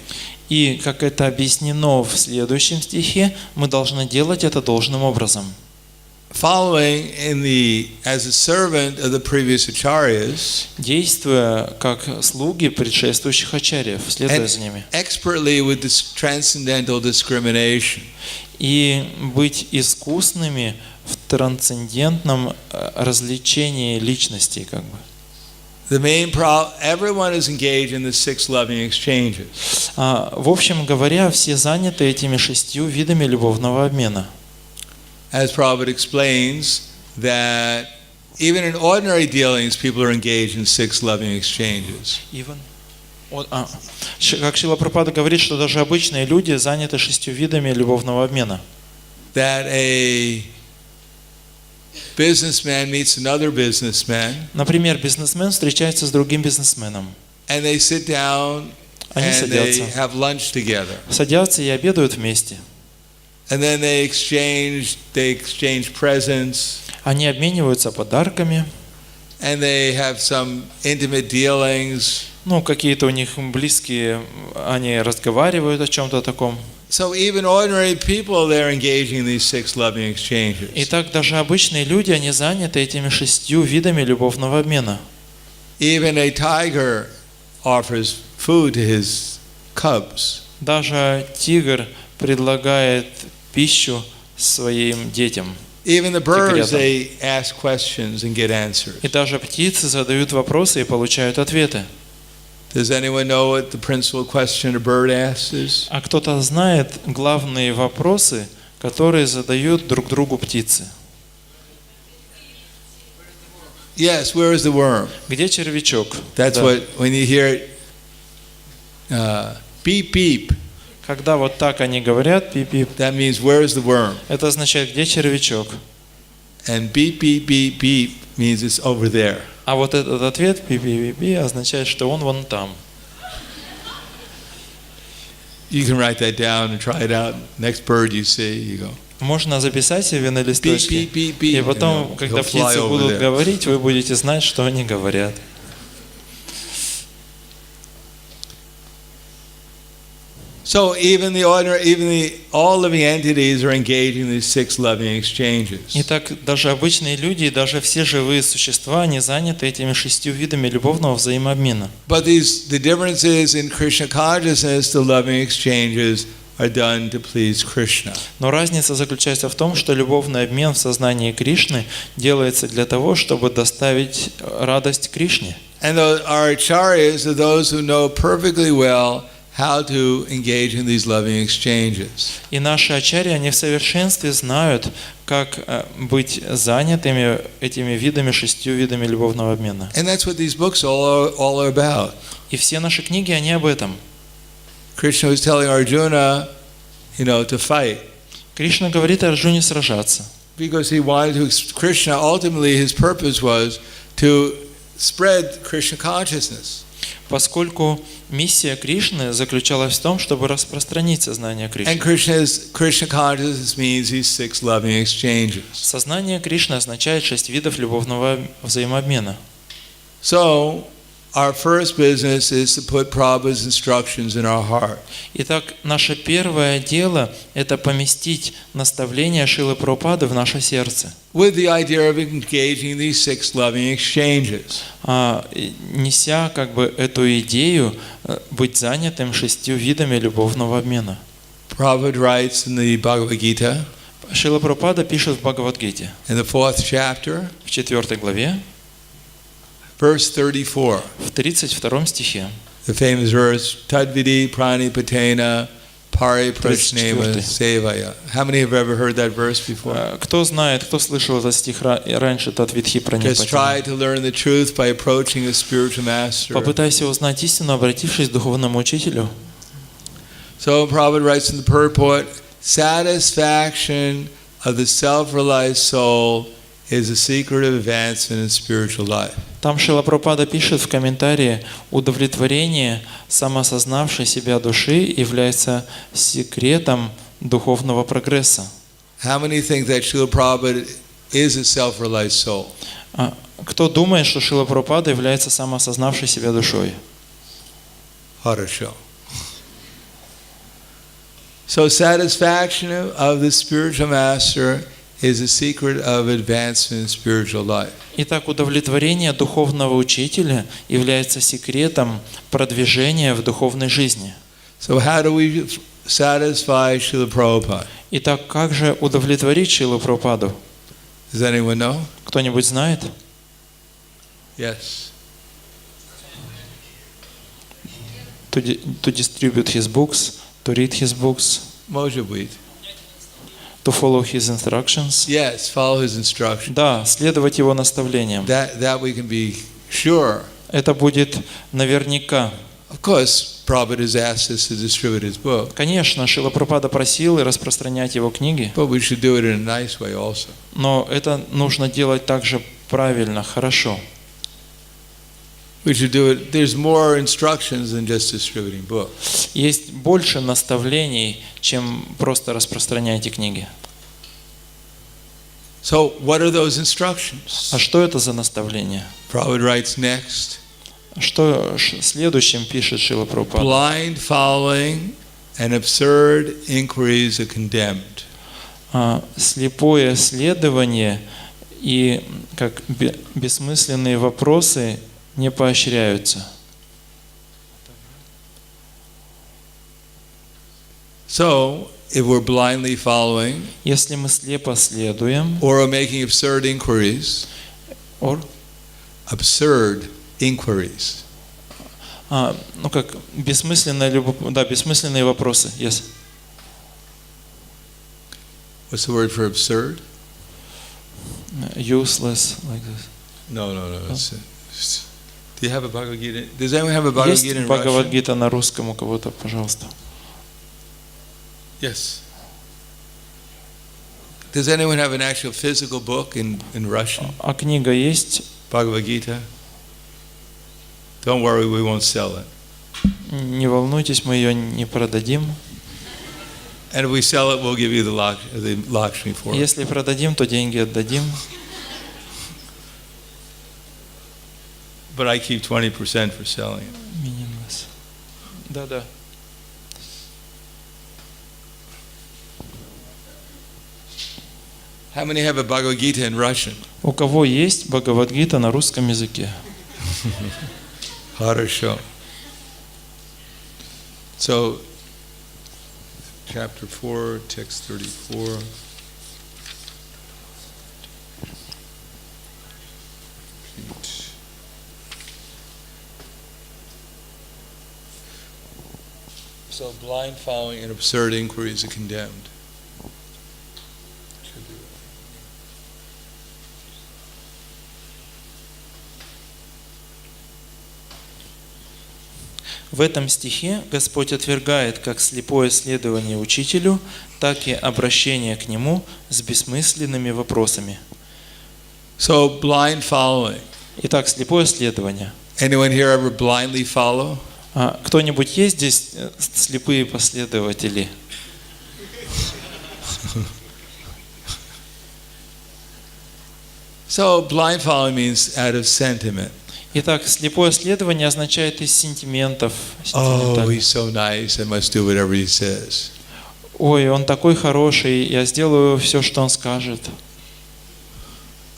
И, как это объяснено в следующем стихе, мы должны делать это должным образом. Following as a servant of the previous acharyas, Действуя как слуги предшествующих ачарьев, следуя and за ними. expertly with this transcendental discrimination. И быть искусными в трансцендентном развлечении личностей, как бы. The main problem, everyone is engaged in the 6 loving exchanges. В общем говоря, все заняты этими 6 видами любовного обмена. As Prabhupada explains, that even in ordinary dealings, people are engaged in 6 loving exchanges. Как Шрила Прабхупада говорит, что даже обычные люди заняты 6 видами любовного обмена. That a businessman meets another businessman, Например, бизнесмен встречается с другим бизнесменом. and they sit down Они and they садятся. have lunch together. Садятся и обедают вместе. And then they exchange presents, Они обмениваются подарками. and they have some intimate dealings. Какие-то у них близкие, они разговаривают о чем-то таком. So even ordinary people, they're engaging in these 6 loving exchanges. Итак, даже обычные люди, они заняты этими 6 видами любовного обмена. Even a tiger offers food to his cubs. Даже тигр предлагает пищу своим детям. Even the birds, Тигрятам. they ask questions and get answers. И даже птицы задают вопросы и получают ответы. Does anyone know what the principal question a bird asks is? А кто-то знает главные вопросы, которые задают друг другу птицы? Yes, where is the worm? Где червячок? That's Да. what, when you hear beep, beep, Когда вот так они говорят, пип-пип, that means where is the worm? это означает, где червячок. And beep, beep, beep, beep means it's over there. А вот этот ответ пи-пи-пи-пи означает, что он вон там. You can write that down and try it out. Next bird you see, you go, Можно записать себе на beep, листочке. beep, beep, beep. И потом, And когда he'll fly птицы over будут there. говорить, вы будете знать, что они говорят. So even all living entities are engaged in these 6 loving exchanges. Итак, даже обычные люди и даже все живые существа, они заняты этими 6 видами любовного взаимообмена. But the differences in Krishna consciousness, the loving exchanges are done to please Krishna. Но разница заключается в том, что любовный обмен в сознании Кришны делается для того, чтобы доставить радость Кришне. And our acharyas are those who know perfectly well how to engage in these loving exchanges. И наши ачарьи, они в совершенстве знают, как быть занятыми этими видами, 6 видами любовного обмена. And that's what these books all are about. И все наши книги, они об этом. Krishna was telling Arjuna, to fight. Кришна говорит Арджуне сражаться. Because he wanted to, Krishna, ultimately his purpose was to spread Krishna consciousness. Поскольку миссия Кришны заключалась в том, чтобы распространить сознание And Кришны. Krishna consciousness means these 6 loving exchanges. Сознание Кришны означает 6 видов любовного взаимообмена. So, our first business is to put Prabhupada's instructions in our heart. Итак, наше первое дело – это поместить наставления Шрилы Прабхупады в наше сердце, With the idea of engaging these 6 loving exchanges. неся эту идею быть занятым 6 видами любовного обмена. Prabhupada writes in the Bhagavad Gita, Шрила Прабхупада пишет в Бхагавад-гите, in the 4th chapter, в 4 главе, verse 34, в 32 стихе, the famous verse, Tadvidi prani patena pari prasneva 34. sevaya. How many have ever heard that verse before? Кто знает, кто слышал этот стих раньше, тот Витхи Just Пранипати. try to learn the truth by approaching a spiritual master. Попытайся узнать истину, обратившись к духовному учителю. So Prabhupada writes in the purport, satisfaction of the self-realized soul is the secret of advancement in spiritual life. Там Шрила Прабхупада пишет в комментарии: удовлетворение самосознавшей себя души является секретом духовного прогресса. How many think that Srila Prabhupada is a self-realized soul? Кто думает, что Шрила Прабхупада является самосознавшей себя душой? Хорошо. So satisfaction of the spiritual master is the secret of advancement in spiritual life. Итак, удовлетворение духовного учителя является секретом продвижения в духовной жизни. So how do we satisfy Srila Prabhupada? Итак, как же удовлетворить Шрилу Прабхупаду? Does anyone know? Кто-нибудь знает? Yes. To distribute his books, to read his books, Может быть. to follow his instructions. Yes, follow his instructions. Да, следовать его наставлениям. That we can be sure. Это будет наверняка. Of course, Prabhupada has asked us to distribute his book, Конечно, Шрила Прабхупада просил и распространять его книги, but we should do it in a nice way also. но это нужно делать также правильно, хорошо. We should do it. There's more instructions than just distributing books. Есть больше наставлений, чем просто распространять книги. So, what are those instructions? А что это за наставления? Prabhupada writes next. Что следующим пишет Шрила Прабхупада? Blind following and absurd inquiries are condemned. Слепое следование и как бессмысленные вопросы не поощряются. So, if we're blindly following Если мы слепо следуем, or are making absurd inquiries, absurd inquiries. ну как бессмысленные вопросы. Yes. What's the word for absurd? Useless, like this. No. Do you have a Bhagavad Gita? Does anyone have a Bhagavad Gita in Есть Russian? Бхагавад-гита на русском у кого-то, пожалуйста. Yes. Does anyone have an actual physical book in Russian? А книга есть? Bhagavad Gita? Don't worry, we won't sell it. Не волнуйтесь, мы ее не продадим. And if we sell it, we'll give you the Lakshmi for it. Если продадим, то деньги отдадим. But I keep 20% for selling it. Meaningless. Да. How many have a Bhagavad Gita in Russian? У кого есть Бхагавад-гита на русском языке? Хорошо. So, chapter 4, text 34. So, blind following and absurd inquiries are condemned. В этом стихе Господь отвергает как слепое следование учителю, так и обращение к нему с бессмысленными вопросами. So, blind following. Итак, слепое следование. Anyone here ever blindly follow? Кто-нибудь есть здесь слепые последователи? So, blind following means out of sentiment. Итак, слепое следование означает из сентиментов. Oh, he's so nice, I must do whatever he says. Ой, он такой хороший, я сделаю все, что он скажет.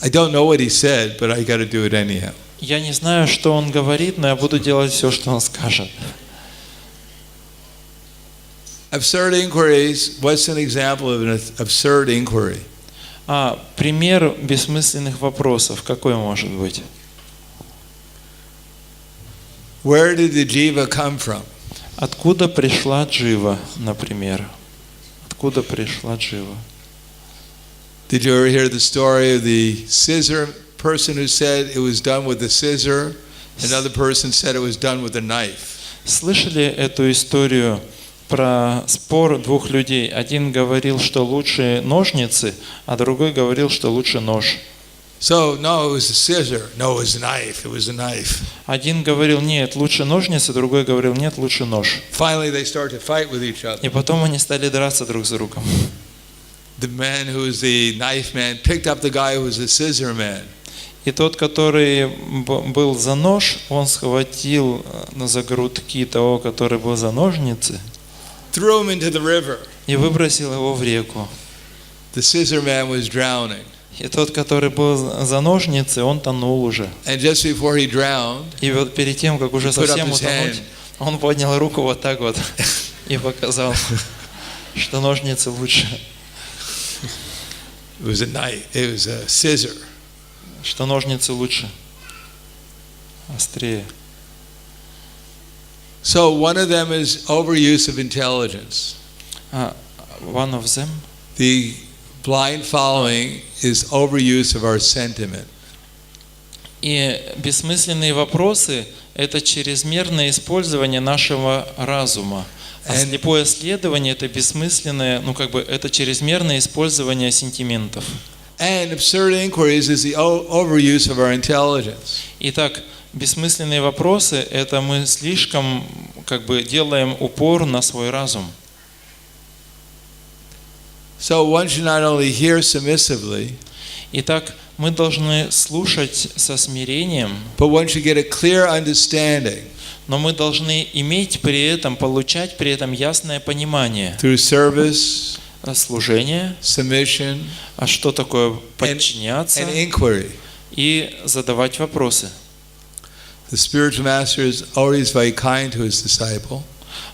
I don't know what he said, but I got to do it anyhow. Я не знаю, что он говорит, но я буду делать все, что он скажет. Absurd inquiries, what's an example of an absurd inquiry? Пример бессмысленных вопросов какой может быть? Where did the jiva come from? Откуда пришла джива, например? Откуда пришла джива? Did you ever hear the story of the scissor person who said it was done with a scissor? Another person said it was done with a knife. Слышали эту историю про спор двух людей? Один говорил, что лучше ножницы, а другой говорил, что лучше нож. So, no, it was a scissor. No, it was a knife. It was a knife. Один говорил, нет, лучше ножницы, другой говорил, нет, лучше нож. Finally, they started to fight with each other. И потом они стали драться друг за другом. The man who was the knife man picked up the guy who was the scissor man. И тот, который был за нож, он схватил за грудки того, который был за ножницы, Threw him into the river. и выбросил его в реку. The scissor man was drowning. И тот, который был за ножницы, он тонул уже. And just before he drowned, И вот перед тем, как уже he put up совсем his утонуть, hand. он поднял руку вот так вот и показал, что ножницы лучше, It was a knife. It was a scissor. что ножницы лучше, острее. So one of them is overuse of intelligence. One of them. The blind following is overuse of our sentiment. И бессмысленные вопросы – это чрезмерное использование нашего разума. А слепое следование – это бессмысленное, это чрезмерное использование сентиментов. And absurd inquiries is the overuse of our intelligence. Итак, бессмысленные вопросы – это мы слишком делаем упор на свой разум. So one should not only hear submissively, Итак, мы должны слушать со смирением, but one should get a clear understanding но мы должны иметь при этом, получать при этом ясное понимание. through service, Служение, submission, а что такое подчиняться and inquiry. и задавать вопросы. The spiritual master is always very kind to his disciple.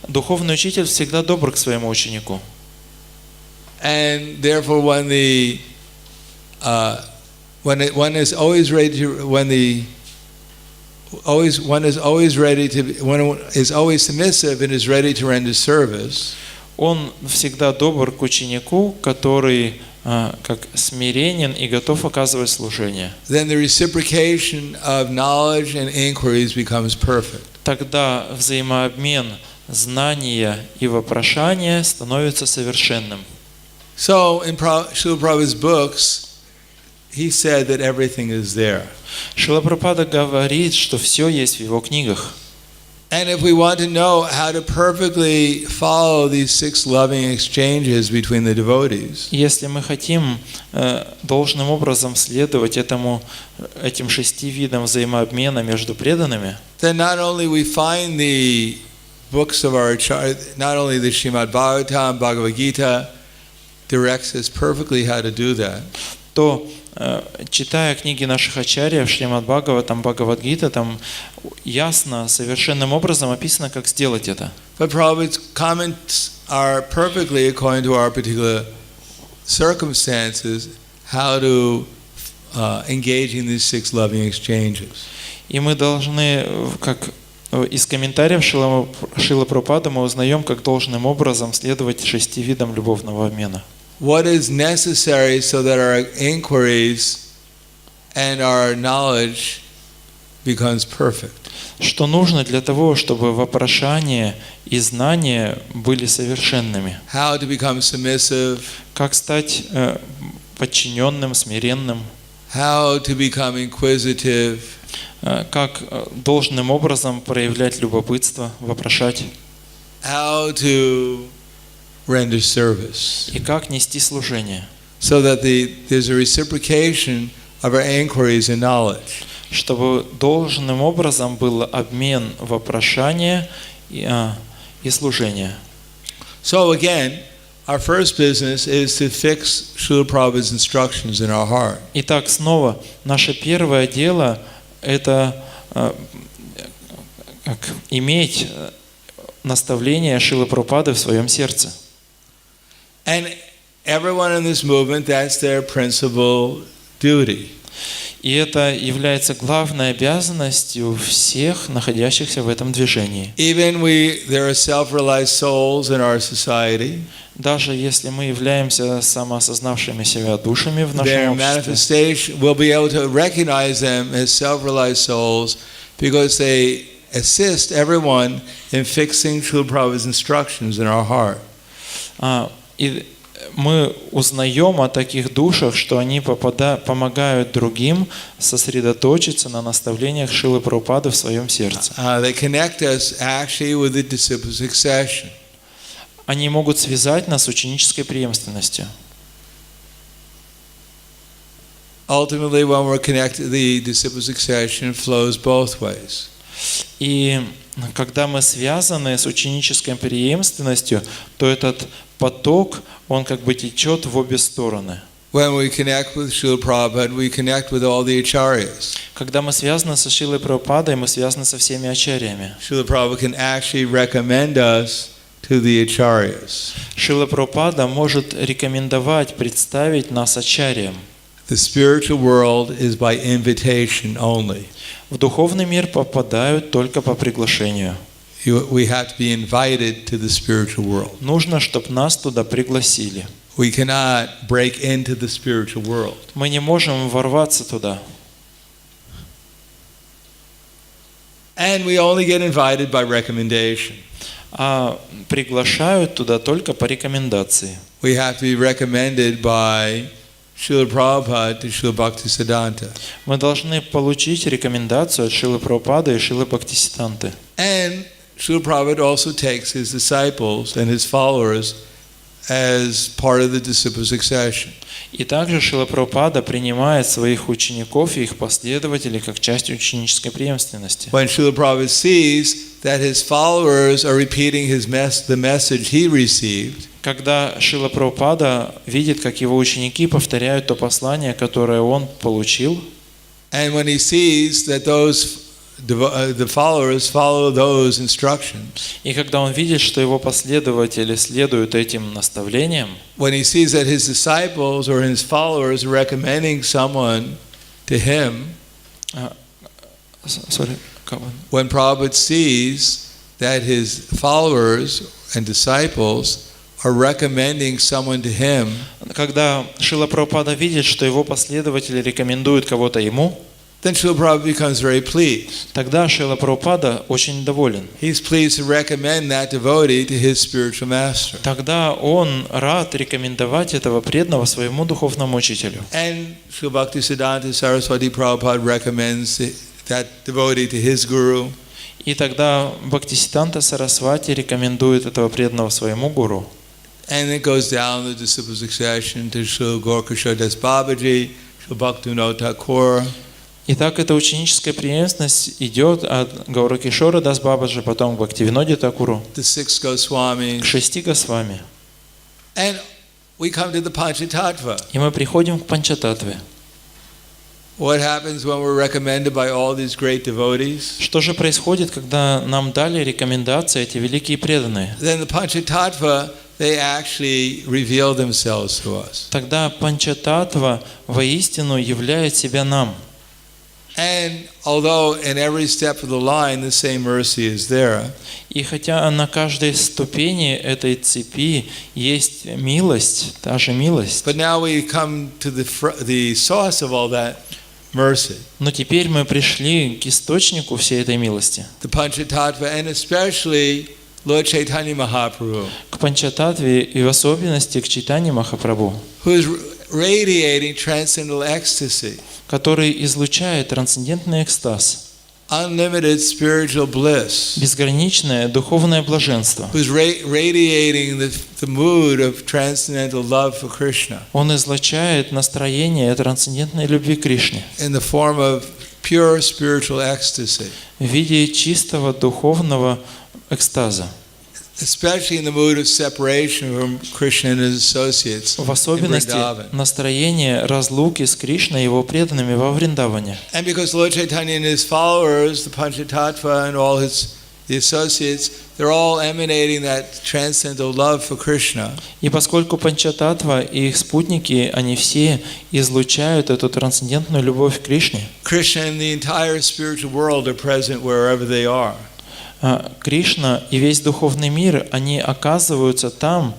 Духовный учитель всегда добр к своему ученику. And therefore, one is always ready submissive and is ready to render service. Он всегда добр к ученику, который как смиренен и готов оказывать служение. Then the reciprocation of knowledge and inquiries becomes perfect. Тогда взаимообмен знания и вопрошания становится совершенным. So in Srila Prabhupada's books, he said that everything is there. Шрила Прабхупада говорит, что все есть в его книгах. And if we want to know how to perfectly follow these 6 loving exchanges between the devotees, Если мы хотим должным образом следовать этим 6 видам взаимообмена между преданными, then not only we find the books of our not only the Srimad Bhagavatam, Bhagavad Gita directs us perfectly how to do that. то, читая книги наших ачарьев, Шримад Бхагаватам, Бхагавад-гита, там ясно, совершенным образом описано, как сделать это. But Prabhupada's comments are perfectly according to our particular circumstances how to engage in these 6 loving exchanges. И мы должны, как из комментариев Шрила Прабхупады, мы узнаем, как должным образом следовать 6 видам любовного обмена. What is necessary so that our inquiries and our knowledge becomes perfect. Что нужно для того, чтобы вопрошание и знания были совершенными? How to become submissive. Как стать подчиненным, смиренным? How to become inquisitive. Как должным образом проявлять любопытство, вопрошать? How to render service. И как нести служение? So that there's a reciprocation of our inquiries and knowledge. Чтобы должным образом был обмен вопрошания и служения. So again, our first business is to fix Srila Prabhupada's instructions in our heart. Итак, снова, наше первое дело – это иметь наставление Шрилы Прабхупады в своем сердце. And everyone in this movement, that's their principal duty. И это является главной обязанностью всех находящихся в этом движении. Even there are self-realized souls in our society. Даже если мы являемся самоосознавшими себя душами в нашем Their обществе, manifestation, we'll be able to recognize them as self-realized souls because they assist everyone in fixing Srila Prabhupada's instructions in our heart. И мы узнаем о таких душах, что они помогают другим сосредоточиться на наставлениях Шрилы Прабхупады в своем сердце. They connect us actually with the disciple succession. Они могут связать нас с ученической преемственностью. Ultimately, when we're connected, the disciple succession flows both ways. И когда мы связаны с ученической преемственностью, то этот поток, он как бы течет в обе стороны. When we connect with Srila Prabhupada, we connect with all the acharyas. Когда мы связаны со Шрилой Прабхупадой, мы связаны со всеми ачарьями. Srila Prabhupada can actually recommend us to the acharyas. Шрила Прабхупада может рекомендовать, представить нас ачарьям. The spiritual world is by invitation only. В духовный мир попадают только по приглашению. We have to be invited to the spiritual world. Нужно, чтобы нас туда пригласили. We cannot break into the spiritual world. Мы не можем ворваться туда. And we only get invited by recommendation. А приглашают туда только по рекомендации. We have to be recommended by Srila Prabhupada to Srila Bhaktisiddhanta. Мы должны получить рекомендацию от Шрилы Прабхупады и Шрилы Бхактисиддханты. And Srila Prabhupada also takes his disciples and his followers as part of the disciple succession. И также Шрила Прабхупада принимает своих учеников и их последователей как часть ученической преемственности. When Srila Prabhupada sees that his followers are repeating the message he received, Когда Шрила Прабхупада видит, как его ученики повторяют то послание, которое он получил, and when he sees that the followers follow those instructions, и когда он видит, что его последователи следуют этим наставлениям, when he sees that his disciples or his followers are recommending someone to him, when Prabhupada sees that his followers and disciples are recommending someone to him, когда Шрила Прабхупада видит, что его последователи рекомендуют кого-то ему, then Srila Prabhupada becomes very pleased. тогда Шрила Прабхупада очень доволен. He's pleased to recommend that devotee to his spiritual master. Тогда он рад рекомендовать этого преданного своему духовному учителю. And Srila Bhaktisiddhanta Saraswati Prabhupada recommends that devotee to his guru. И тогда Бхактисиддханта Сарасвати рекомендует этого преданного своему гуру. And it goes down the disciple succession to Srila Gaurkishore Das Babaji, Srila Bhaktivinoda Thakur. И так эта ученическая преемственность идет от Гауракишора Дас Бабаджи, потом к Бхактивиноде Такуру, The six Goswamis. к 6 Госвами. And we come to the Panchatattva. И мы приходим к Панчататтве. What happens when we're recommended by all these great devotees? Что же происходит, когда нам дали рекомендации эти великие преданные? Then the Panchatattva, they actually reveal themselves to us. Тогда Панчататтва воистину являет себя нам. And although in every step of the line the same mercy is there, И хотя на каждой ступени этой цепи есть милость, та же милость, but now we come to the source of all that mercy, но теперь мы пришли к источнику всей этой милости, the Panchatattva, and especially Lord Chaitanya Mahaprabhu, к Панчататтве и в особенности к Чайтанье Махапрабху, who is radiating transcendental ecstasy, который излучает трансцендентный экстаз, unlimited spiritual bliss, безграничное духовное блаженство. who's radiating the mood of transcendental love for Krishna Он излучает настроение трансцендентной любви к Кришне in the form of pure spiritual ecstasy, в виде чистого духовного экстаза, especially in the mood of separation from Krishna and his associates в in особенности Vrindavan. настроение разлуки с Кришной и его преданными во Вриндаване. And because Lord Chaitanya and his followers, the Panchatattva and all the associates, they're all emanating that transcendental love for Krishna. И поскольку Панчататтва и их спутники, они все излучают эту трансцендентную любовь к Кришне, Krishna and the entire spiritual world are present wherever they are. Кришна и весь духовный мир, они оказываются там,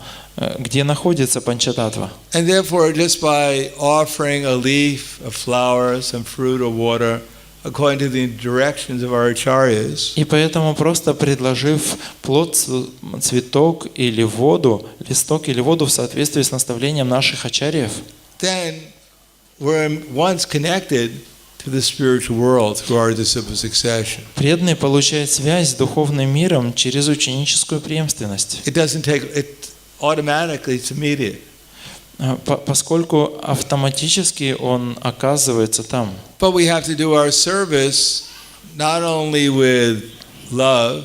где находится Панчататтва. And therefore, just by offering a leaf, a flower, some fruit or water, according to the directions of our acharyas, И поэтому просто предложив плод, цветок или воду, листок или воду в соответствии с наставлением наших ачарьев, then we're once connected to the spiritual world through our disciple succession. преданный получает связь с духовным миром через ученическую преемственность. It doesn't take it automatically; it's immediate. Поскольку автоматически он оказывается там. But we have to do our service not only with love,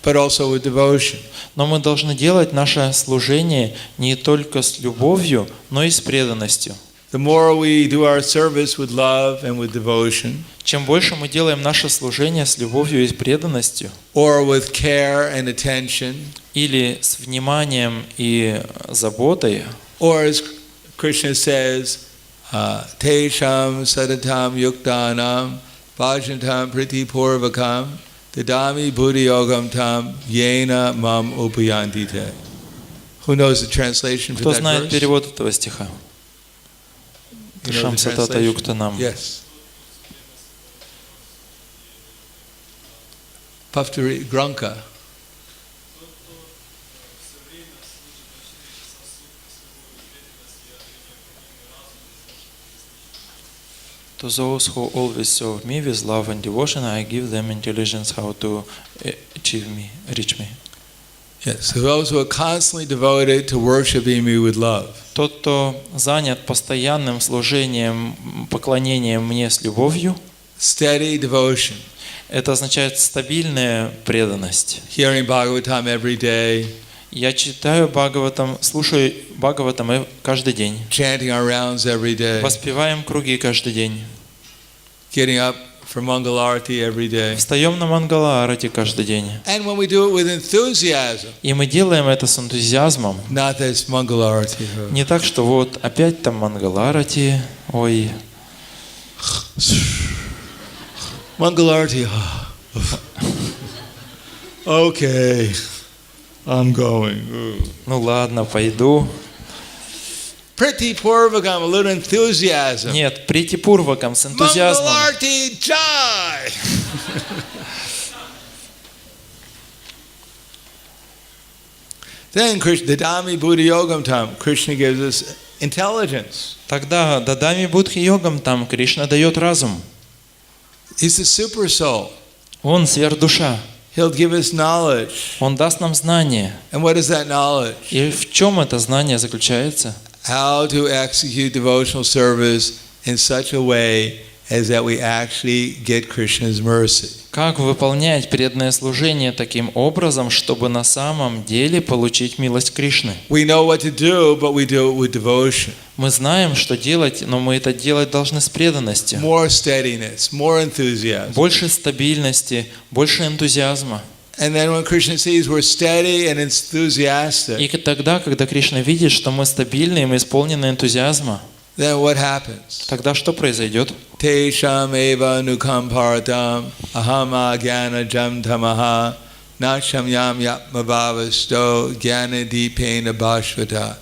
but also with devotion. Но мы должны делать наше служение не только с любовью, но и с преданностью. The more we do our service with love and with devotion, Чем больше мы делаем наше служение с любовью и с преданностью, or with care and attention, или с вниманием и заботой, or as Krishna says, Tesham sadatam yuktanam bhajantam pritipurvakam dadami buddhi yogam tam yena mam upayantite. Who knows the translation for кто that знает verse? перевод этого стиха? You know Тешам the сатата translation? юктанам. Yes. Paftari Granka. To those who always serve me with love and devotion, I give them intelligence how to reach me. Yes, so those who are constantly devoted to worshiping me with love. Тот, кто занят постоянным служением, поклонением мне с любовью, Steady devotion. это означает стабильная преданность. Hearing Bhagavatam every day. Я читаю Бхагаватам, слушаю Бхагаватам каждый день. Chanting our rounds every day. Воспеваем круги каждый день. Getting up for Mangalarti every day. Встаем на Мангала-арати каждый день. And when we do it with enthusiasm, И мы делаем это с энтузиазмом. not this Mangalarti. Не так, что вот опять там Мангала-арати, ой. Mangalarti. Okay, I'm going. Ну ладно, пойду. Pretty Purvakam, a little enthusiasm. Нет, притипурвакам, с энтузиазмом. Mangalarti Jai! Then Krishna, Dadami Buddha Yogam Tam, Krishna gives us intelligence. Тогда Дадами Будхи Йогам там Кришна дает разум. He's the super soul. Он сверхдуша. He'll give us knowledge. Он даст нам знание. And what is that knowledge? И в чем это знание заключается? How to execute devotional service in such a way as that we actually get Krishna's mercy. Как выполнять преданное служение таким образом, чтобы на самом деле получить милость Кришны? We know what to do, but we do it with devotion. Мы знаем, что делать, но мы это делать должны с преданностью. More steadiness, more enthusiasm. Больше стабильности, больше энтузиазма. And then when Krishna sees we're steady and enthusiastic, И тогда, когда Кришна видит, что мы стабильны и мы исполнены энтузиазма, then what happens? тогда что произойдет? Tesham eva nukamparatam aham agyana jam tamaha nacham yam yapmavavasto gyana deepena bhashvata.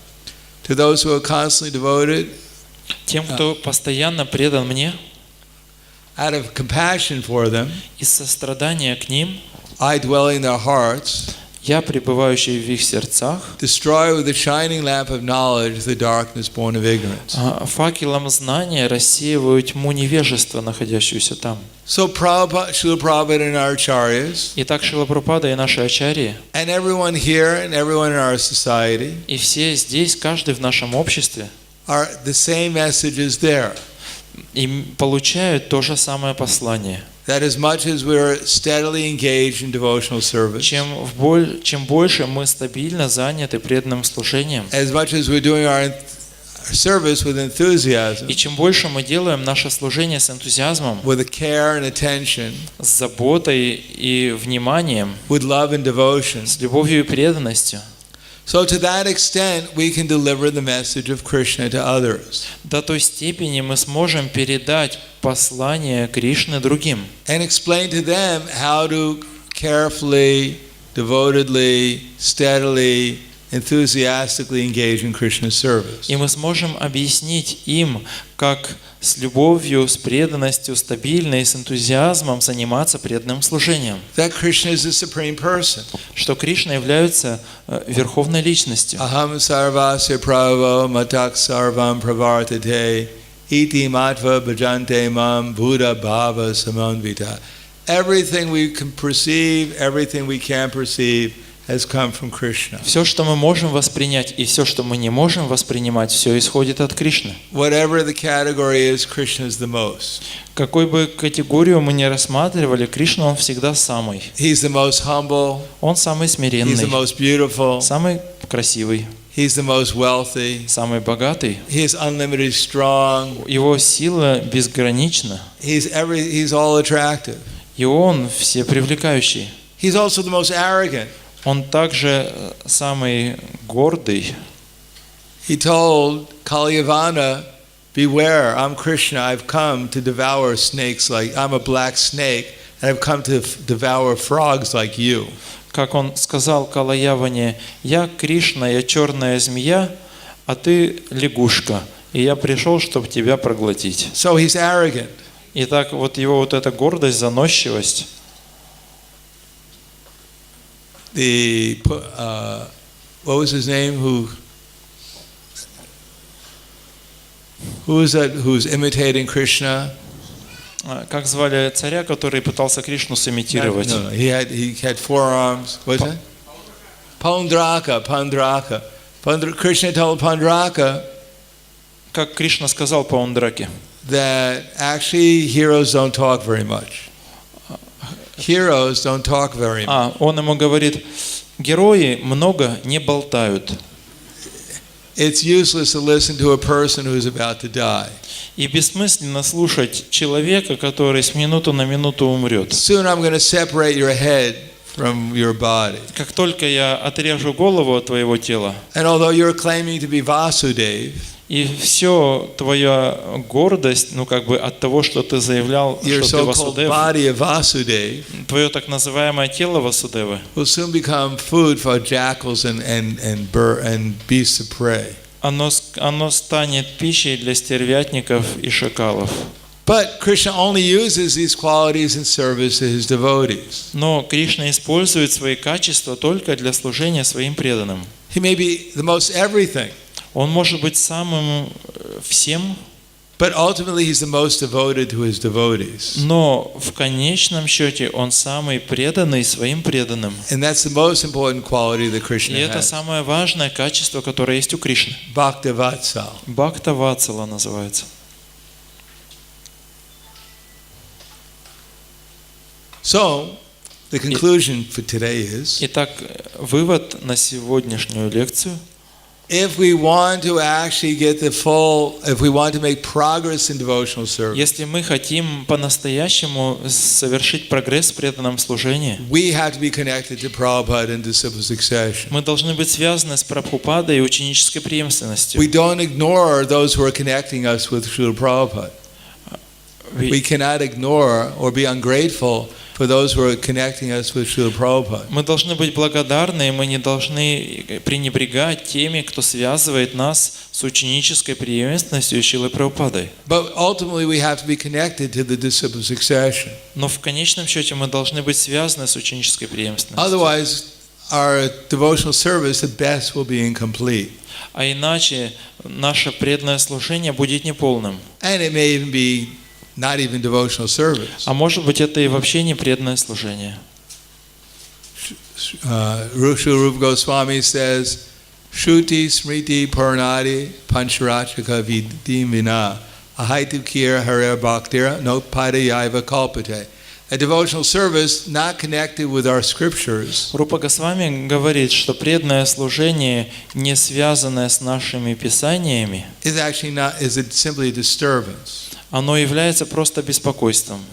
To those who are constantly devoted, Тем, кто постоянно предан мне, out of compassion for them, из сострадания к ним, I dwell in their hearts, я, пребывающий в их сердцах, destroy with the shining lamp of knowledge the darkness born of ignorance. факелом знания рассеиваю тьму невежества, находящуюся там. So Prabhupada, Srila Prabhupada and our acharyas, Итак, Шрила Прабхупада и наши ачарьи, and everyone here and everyone in our society, и все здесь, каждый в нашем обществе, are the same message is there. и получают то же самое послание. That as much as we're steadily engaged in devotional service, Чем больше мы стабильно заняты преданным служением, as much as we're doing our service with enthusiasm, и чем больше мы делаем наше служение с энтузиазмом, with a care and attention, с заботой и вниманием, with love and devotion, с любовью и преданностью, so to that extent we can deliver the message of Krishna to others. до той степени мы сможем передать послание Кришны другим And explain to them how to carefully, devotedly, steadily, enthusiastically engage in Krishna's service. и мы сможем объяснить им, как с любовью, с преданностью, стабильно и с энтузиазмом заниматься преданным служением, That Krishna is the supreme person. что Кришна является верховной личностью. Aham sarvasya pravo matak sarvam pravartate iti matva bhajante mam buddha bhava samanvita. Everything we can perceive, everything we can perceive, has come from Krishna. Все, что мы можем воспринять, и все, что мы не можем воспринимать, все исходит от Кришны. Whatever the category is, Krishna is the most. Какой бы категорию мы ни рассматривали, Кришна, Он всегда самый. He's the most humble. Он самый He's the смиренный, most beautiful. самый красивый, He's the most wealthy. самый богатый. He is unlimited strong. Его сила безгранична, He's all attractive. и Он всепривлекающий. He's also the most arrogant. Он также самый гордый. He told Kalyavana, beware, I'm Krishna, I've come to devour snakes I'm a black snake, and I've come to devour frogs like you. Как он сказал Калаяване: «Я Кришна, я черная змея, а ты лягушка, и я пришел, чтобы тебя проглотить». So he's arrogant. Итак, вот его вот эта гордость, заносчивость. What was his name? Who is that? Who's imitating Krishna? Как звали царя, который пытался Кришну сымитировать? No. He had forearms. What's that? Pandraka. Krishna told Pandraka Как Кришна сказал Паундараке, that actually heroes don't talk very much. Heroes don't talk very much. Он ему говорит: герои много не болтают. It's useless to listen to a person who's about to die. И бессмысленно слушать человека, который с минуту на минуту умрет. Soon I'm going to separate your head from your body. Как только я отрежу голову от твоего тела, And although you're claiming to be Vasudeva, и все твоя гордость, от того, что ты заявлял, your что ты so-called Васудев, body of Vasudeva твое так называемое тело Васудевы, will soon become food for jackals and beasts of prey. оно станет пищей для стервятников и шакалов. But Krishna only uses these qualities in service to his devotees. Но Кришна использует свои качества только для служения своим преданным. He may be the most everything, Он может быть самым всем, but ultimately he's the most devoted to his devotees. но в конечном счете он самый преданный своим преданным. And that's the most important quality that И Krishna это has. самое важное качество, которое есть у Кришны. Bhaktavatsal. Бхакта Ватсала называется. So, the conclusion for today is, Итак, вывод на сегодняшнюю лекцию. if we want to actually get if we want to make progress in devotional service, Если мы хотим по-настоящему совершить прогресс в преданном служении, we have to be connected to Prabhupada and disciple succession. мы должны быть связаны с Прабхупадой и ученической преемственностью. We don't ignore those who are connecting us with Srila Prabhupada. We cannot ignore or be ungrateful for those who are connecting us with Srila Prabhupada. Мы должны быть благодарны, и мы не должны пренебрегать теми, кто связывает нас с ученической преемственностью Шрилой Прабхупадой. But ultimately we have to be connected to the disciple succession. Но в конечном счете мы должны быть связаны с ученической преемственностью. Otherwise, our devotional service at best will be incomplete. А иначе наше преданное служение будет неполным. And it may even be not even devotional service. А может быть, это и вообще не преданное служение. Rupa Goswami says, Shruti Smriti Purnati Pancharachaka Vidimina Ahaitu Kira Hare Bhaktira No Padayaiva Kalpate. A devotional service not connected with our scriptures Рупа Госвами говорит, что преданное служение, не связанное с нашими писаниями, is it simply a disturbance. оно является просто беспокойством.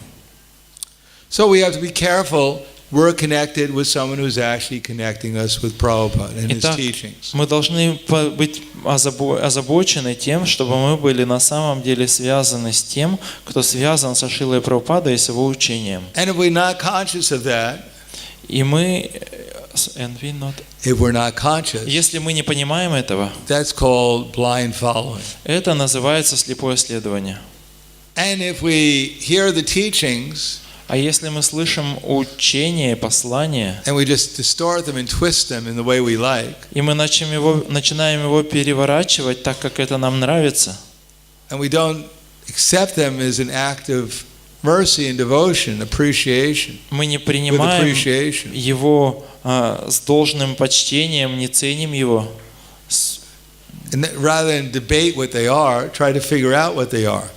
So we have to be careful. We're connected with someone who's actually connecting us with Prabhupada and his Итак, teachings. мы должны быть озабочены тем, чтобы мы были на самом деле связаны с тем, кто связан со Шрилой Прабхупадой и с его учением. And if we're not conscious of that, И мы, if we're not conscious, если мы не понимаем этого, that's called blind following. это называется слепое следование. And if we hear the teachings, А если мы слышим учение, послание, and we just distort them and twist them in the way we like, и мы начинаем его переворачивать так, как это нам нравится, and we don't accept them as an act of mercy and devotion, appreciation, Мы не with принимаем appreciation. его с должным почтением, не ценим его. And rather than debate what they are, try to figure out what they are.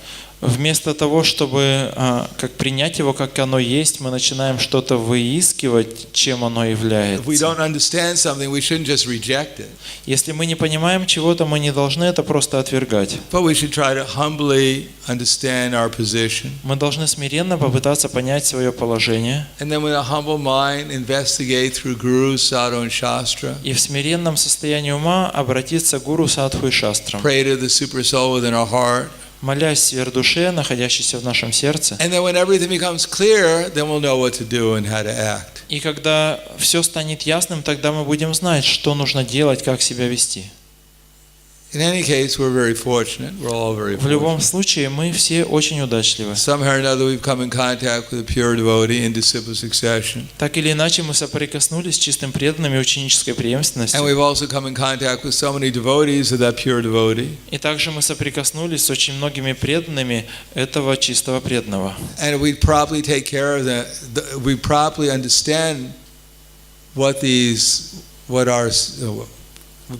Вместо того, чтобы как принять его, как оно есть, мы начинаем что-то выискивать, чем оно If we является. don't understand something, we shouldn't just reject it, Если мы не понимаем чего-то, мы не должны это просто отвергать. but we should try to humbly understand our position. Мы должны смиренно попытаться понять свое положение And then with a humble mind, investigate through Guru, Sadhu, and Shastra. и в смиренном состоянии ума обратиться к гуру, садху и шастрам, Pray to the super soul within our heart. молясь сверхдуше, находящейся в нашем сердце. And then when everything becomes clear, then we'll know what to do and how to act. И когда все станет ясным, тогда мы будем знать, что нужно делать, как себя вести. In any case, we're very fortunate. We're all very В любом fortunate. случае, мы все очень удачливы. Somehow or another, we've come in contact with a pure devotee in disciple succession. Так или иначе, мы соприкоснулись с чистым преданными ученической And преемственностью. we've also come in contact with so many devotees of that pure devotee. И также мы соприкоснулись с очень многими преданными этого чистого преданного. And if we properly take care of that, we properly understand what we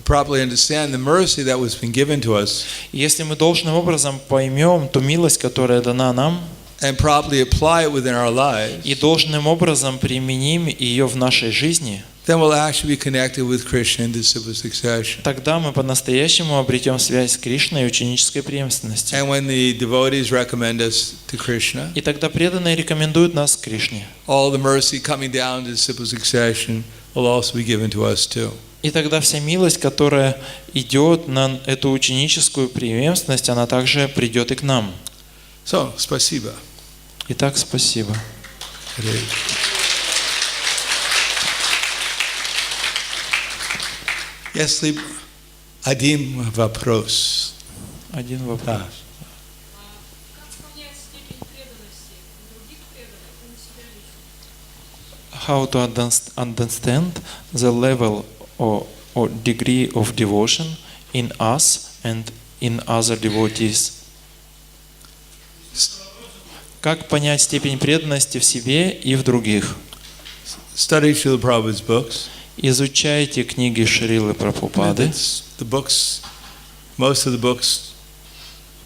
properly understand the mercy that was been given to us, И если мы должным образом поймем ту милость, которая дана нам, and properly apply it within our lives, и должным образом применим ее в нашей жизни, then we'll actually be connected with Krishna in disciple succession. тогда мы по-настоящему обретем связь с Кришной и ученической преемственностью. And when the devotees recommend us to Krishna, И тогда преданные рекомендуют нас к Кришне. all the mercy coming down to disciple succession will also be given to us too. И тогда вся милость, которая идет на эту ученическую преемственность, она также придет и к нам. So, спасибо. Итак, спасибо. Если один вопрос. Один вопрос. Да. Как понять степень преданности других преданных и у себя лично? How to understand the level or degree of devotion in us and in other devotees? Как понять степень преданности в себе и в других? Study Srila Prabhupada's books. Изучайте книги Шрилы Прабхупады. The books, most of the books,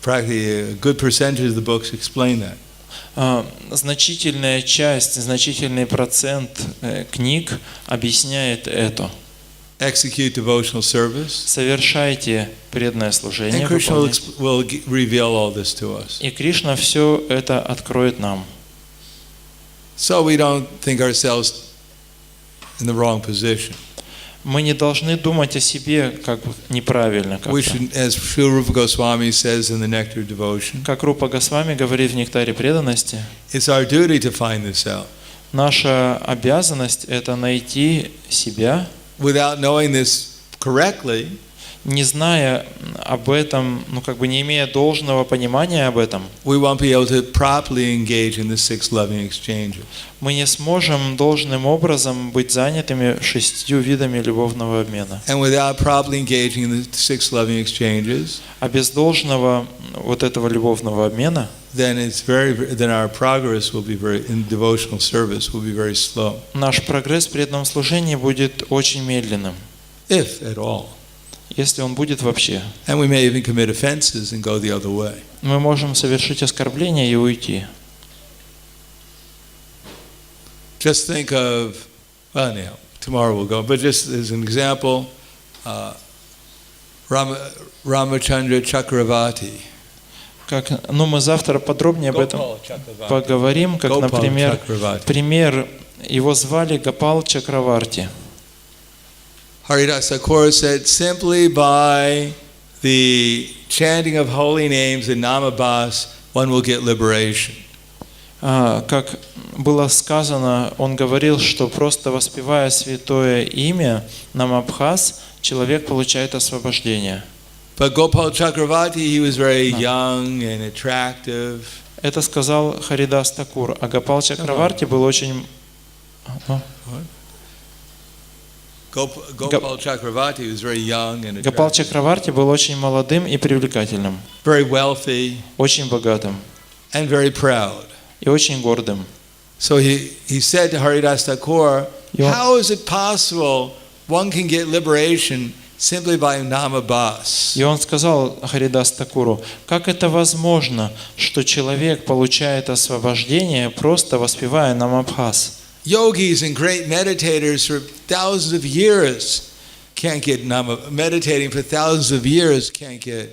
practically a good percentage of the books explain that. Значительная часть, значительный процент книг объясняет это. Execute devotional service. Совершайте преданное служение. And Krishna выполняйте. will reveal all this to us. И Кришна все это откроет нам. So we don't think ourselves in the wrong position. Мы не должны думать о себе как бы неправильно. We Как-то. should, as Srila Rupa Goswami says in the Nectar of Devotion, Как Рупа Госвами говорит в Нектаре преданности, it's our duty to find this out. наша обязанность – это найти себя, Without knowing this correctly, не зная об этом, не имея должного понимания об этом, we won't be able to properly engage in the 6 loving exchanges. мы не сможем должным образом быть занятыми 6 видами любовного обмена. And without properly engaging in the 6 loving exchanges, А без должного этого любовного обмена, then our progress will be in devotional service will be very slow, наш прогресс в преданном служении будет очень медленным, if at all. если он будет вообще. And we may even commit offenses and go the other way. Мы можем совершить оскорбление и уйти. Just think of, tomorrow we'll go, but just as an example, Ramachandra Chakravarti. Мы завтра подробнее об этом поговорим, как, например, пример, его звали Гопал Чакраварти. Haridas Thakur said, simply by the chanting of holy names in Namabhas, one will get liberation. Как было сказано, он говорил, что просто воспевая святое имя Намабхас, человек получает освобождение. But Gopal Chakravarti, he was very young and attractive. Это сказал Харидас Такур, а Гопал Чакраварти был очень... Gopal Chakravarti was very young and Гопал attractive. Чакраварти был очень молодым и привлекательным, Very wealthy очень богатым and very proud. и очень гордым. So he said to Haridas Thakur, И он- how is it possible one can get liberation simply by namabhas? И он сказал Харидас Такуру, как это возможно, что человек получает освобождение, просто воспевая намабхас? Yogis and great meditators for thousands of years can't get meditating for thousands of years can't get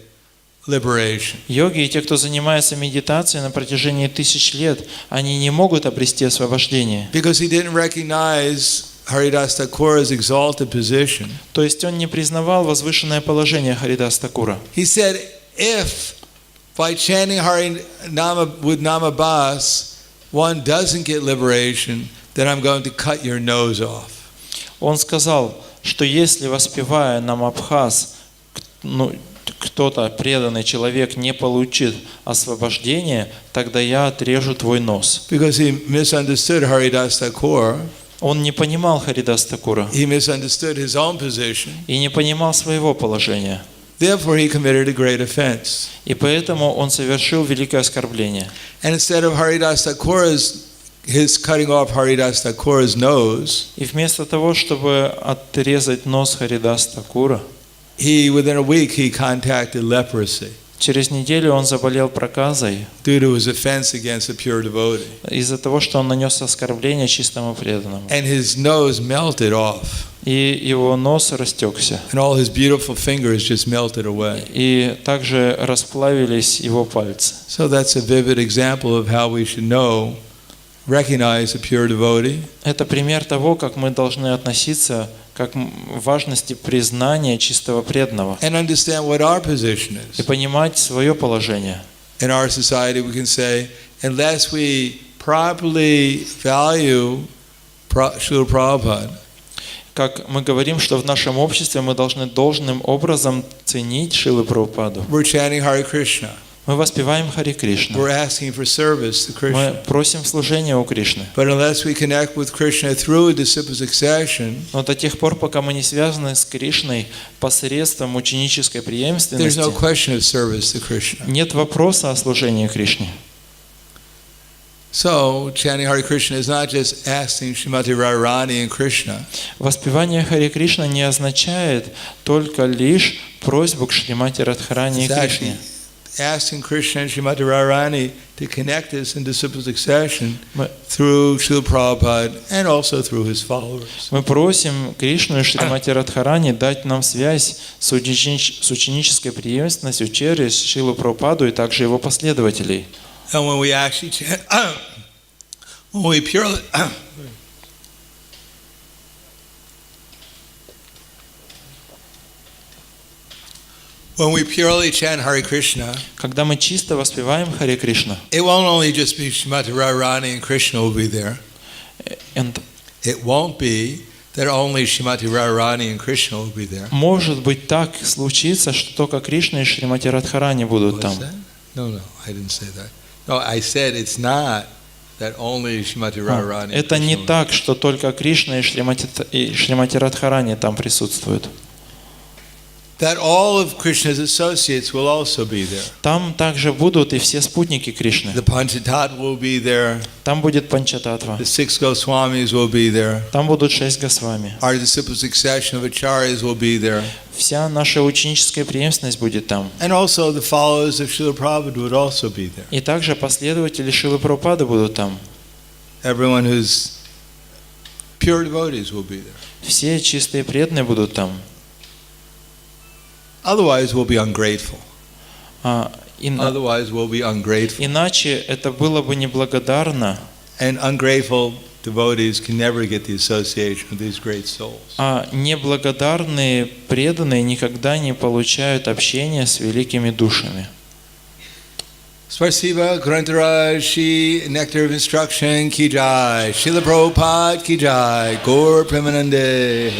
liberation. Йоги и те, кто занимается медитацией на протяжении 1000 лет, они не могут обрести освобождение. Because he didn't recognize Haridas Thakur's exalted position. То есть он не признавал возвышенное положение Харидас Такура. He said, if by chanting Harinama with Namabhas one doesn't get liberation, then I'm going to cut your nose off. Он сказал, что если, воспевая намабхас, кто-то, преданный человек, не получит освобождение, тогда я отрежу твой нос. Because he misunderstood Haridas Thakur, Он не понимал Харидас Такура he misunderstood his own position. и не понимал своего положения. Therefore, he committed a great offense. И поэтому он совершил великое оскорбление. And instead of his cutting off Haridas Thakur's nose, И вместо того, чтобы отрезать нос Харидас Такура, within a week he contacted leprosy через неделю он заболел проказой due to his offense against a pure devotee. из-за того, что он нанес оскорбление чистому преданному. And his nose melted off. И его нос растекся. And all his beautiful fingers just melted away. И также расплавились его пальцы. So that's a vivid example of how we should recognize a pure devotee. Это пример того, как мы должны относиться к важности признания чистого преданного And understand what our position и is. понимать свое положение. In our society we can say, unless we properly value Srila Prabhupada, Как мы говорим, что в нашем обществе мы должны должным образом ценить Шрилу Прабхупаду. we're chanting Hare Krishna. Мы воспеваем Хари Кришну. We're asking for service to Мы Krishna. просим служения у Кришны. But unless we connect with Krishna through a disciple succession, Но до тех пор, пока мы не связаны с Кришной посредством ученической there's преемственности, no question of service to Krishna. нет вопроса о служении Кришне. So, chanting Hare Krishna is not just asking Srimati Radharani and Krishna. Воспевание Хари Кришна не означает только лишь просьбу к Шримати Радхарани и It's Кришне. actually asking Krishna and Srimati Radharani to connect us in disciple succession through Srila Prabhupada and also through his followers. Мы просим Кришну и Шримати Радхарани дать нам связь с ученической преемственностью через Шрилу Прабхупаду и также его последователей. And when we actually chant, when we purely chant Hare Krishna, Когда мы чисто воспеваем Хари Кришна, it won't only just be Srimati Radharani and Krishna will be there. It won't be that only Srimati Radharani and Krishna will be there. может быть так случится, что только Кришна и Шримати Радхарани будут What's там. that? No, I didn't say that. No, I said it's not that only Srimati Radharani. Это не так, что только Кришна и Шримати Радхарани там присутствуют. That all of Krishna's associates will also be there. Там также будут и все спутники Кришны. The Panchatattva will be there. Там будет Панчататва. The 6 Goswamis will be there. Там будут 6 Госвами. Our disciple succession of acharyas will be there. Вся наша ученическая преемственность будет там. And also the followers of Srila Prabhupada would also be there. И также последователи Шрилы Прабхупады будут там. Everyone who's pure devotees will be there. Все чистые преданные будут там. Otherwise we'll be ungrateful. Иначе это было бы неблагодарно. And ungrateful devotees can never get the association of these great souls. А неблагодарные преданные никогда не получают общения с великими душами. Spasiba Grantaraj Shri Nectar of Instruction Ki Jai Srila Prabhupada Ki Jai Gaur Premanande.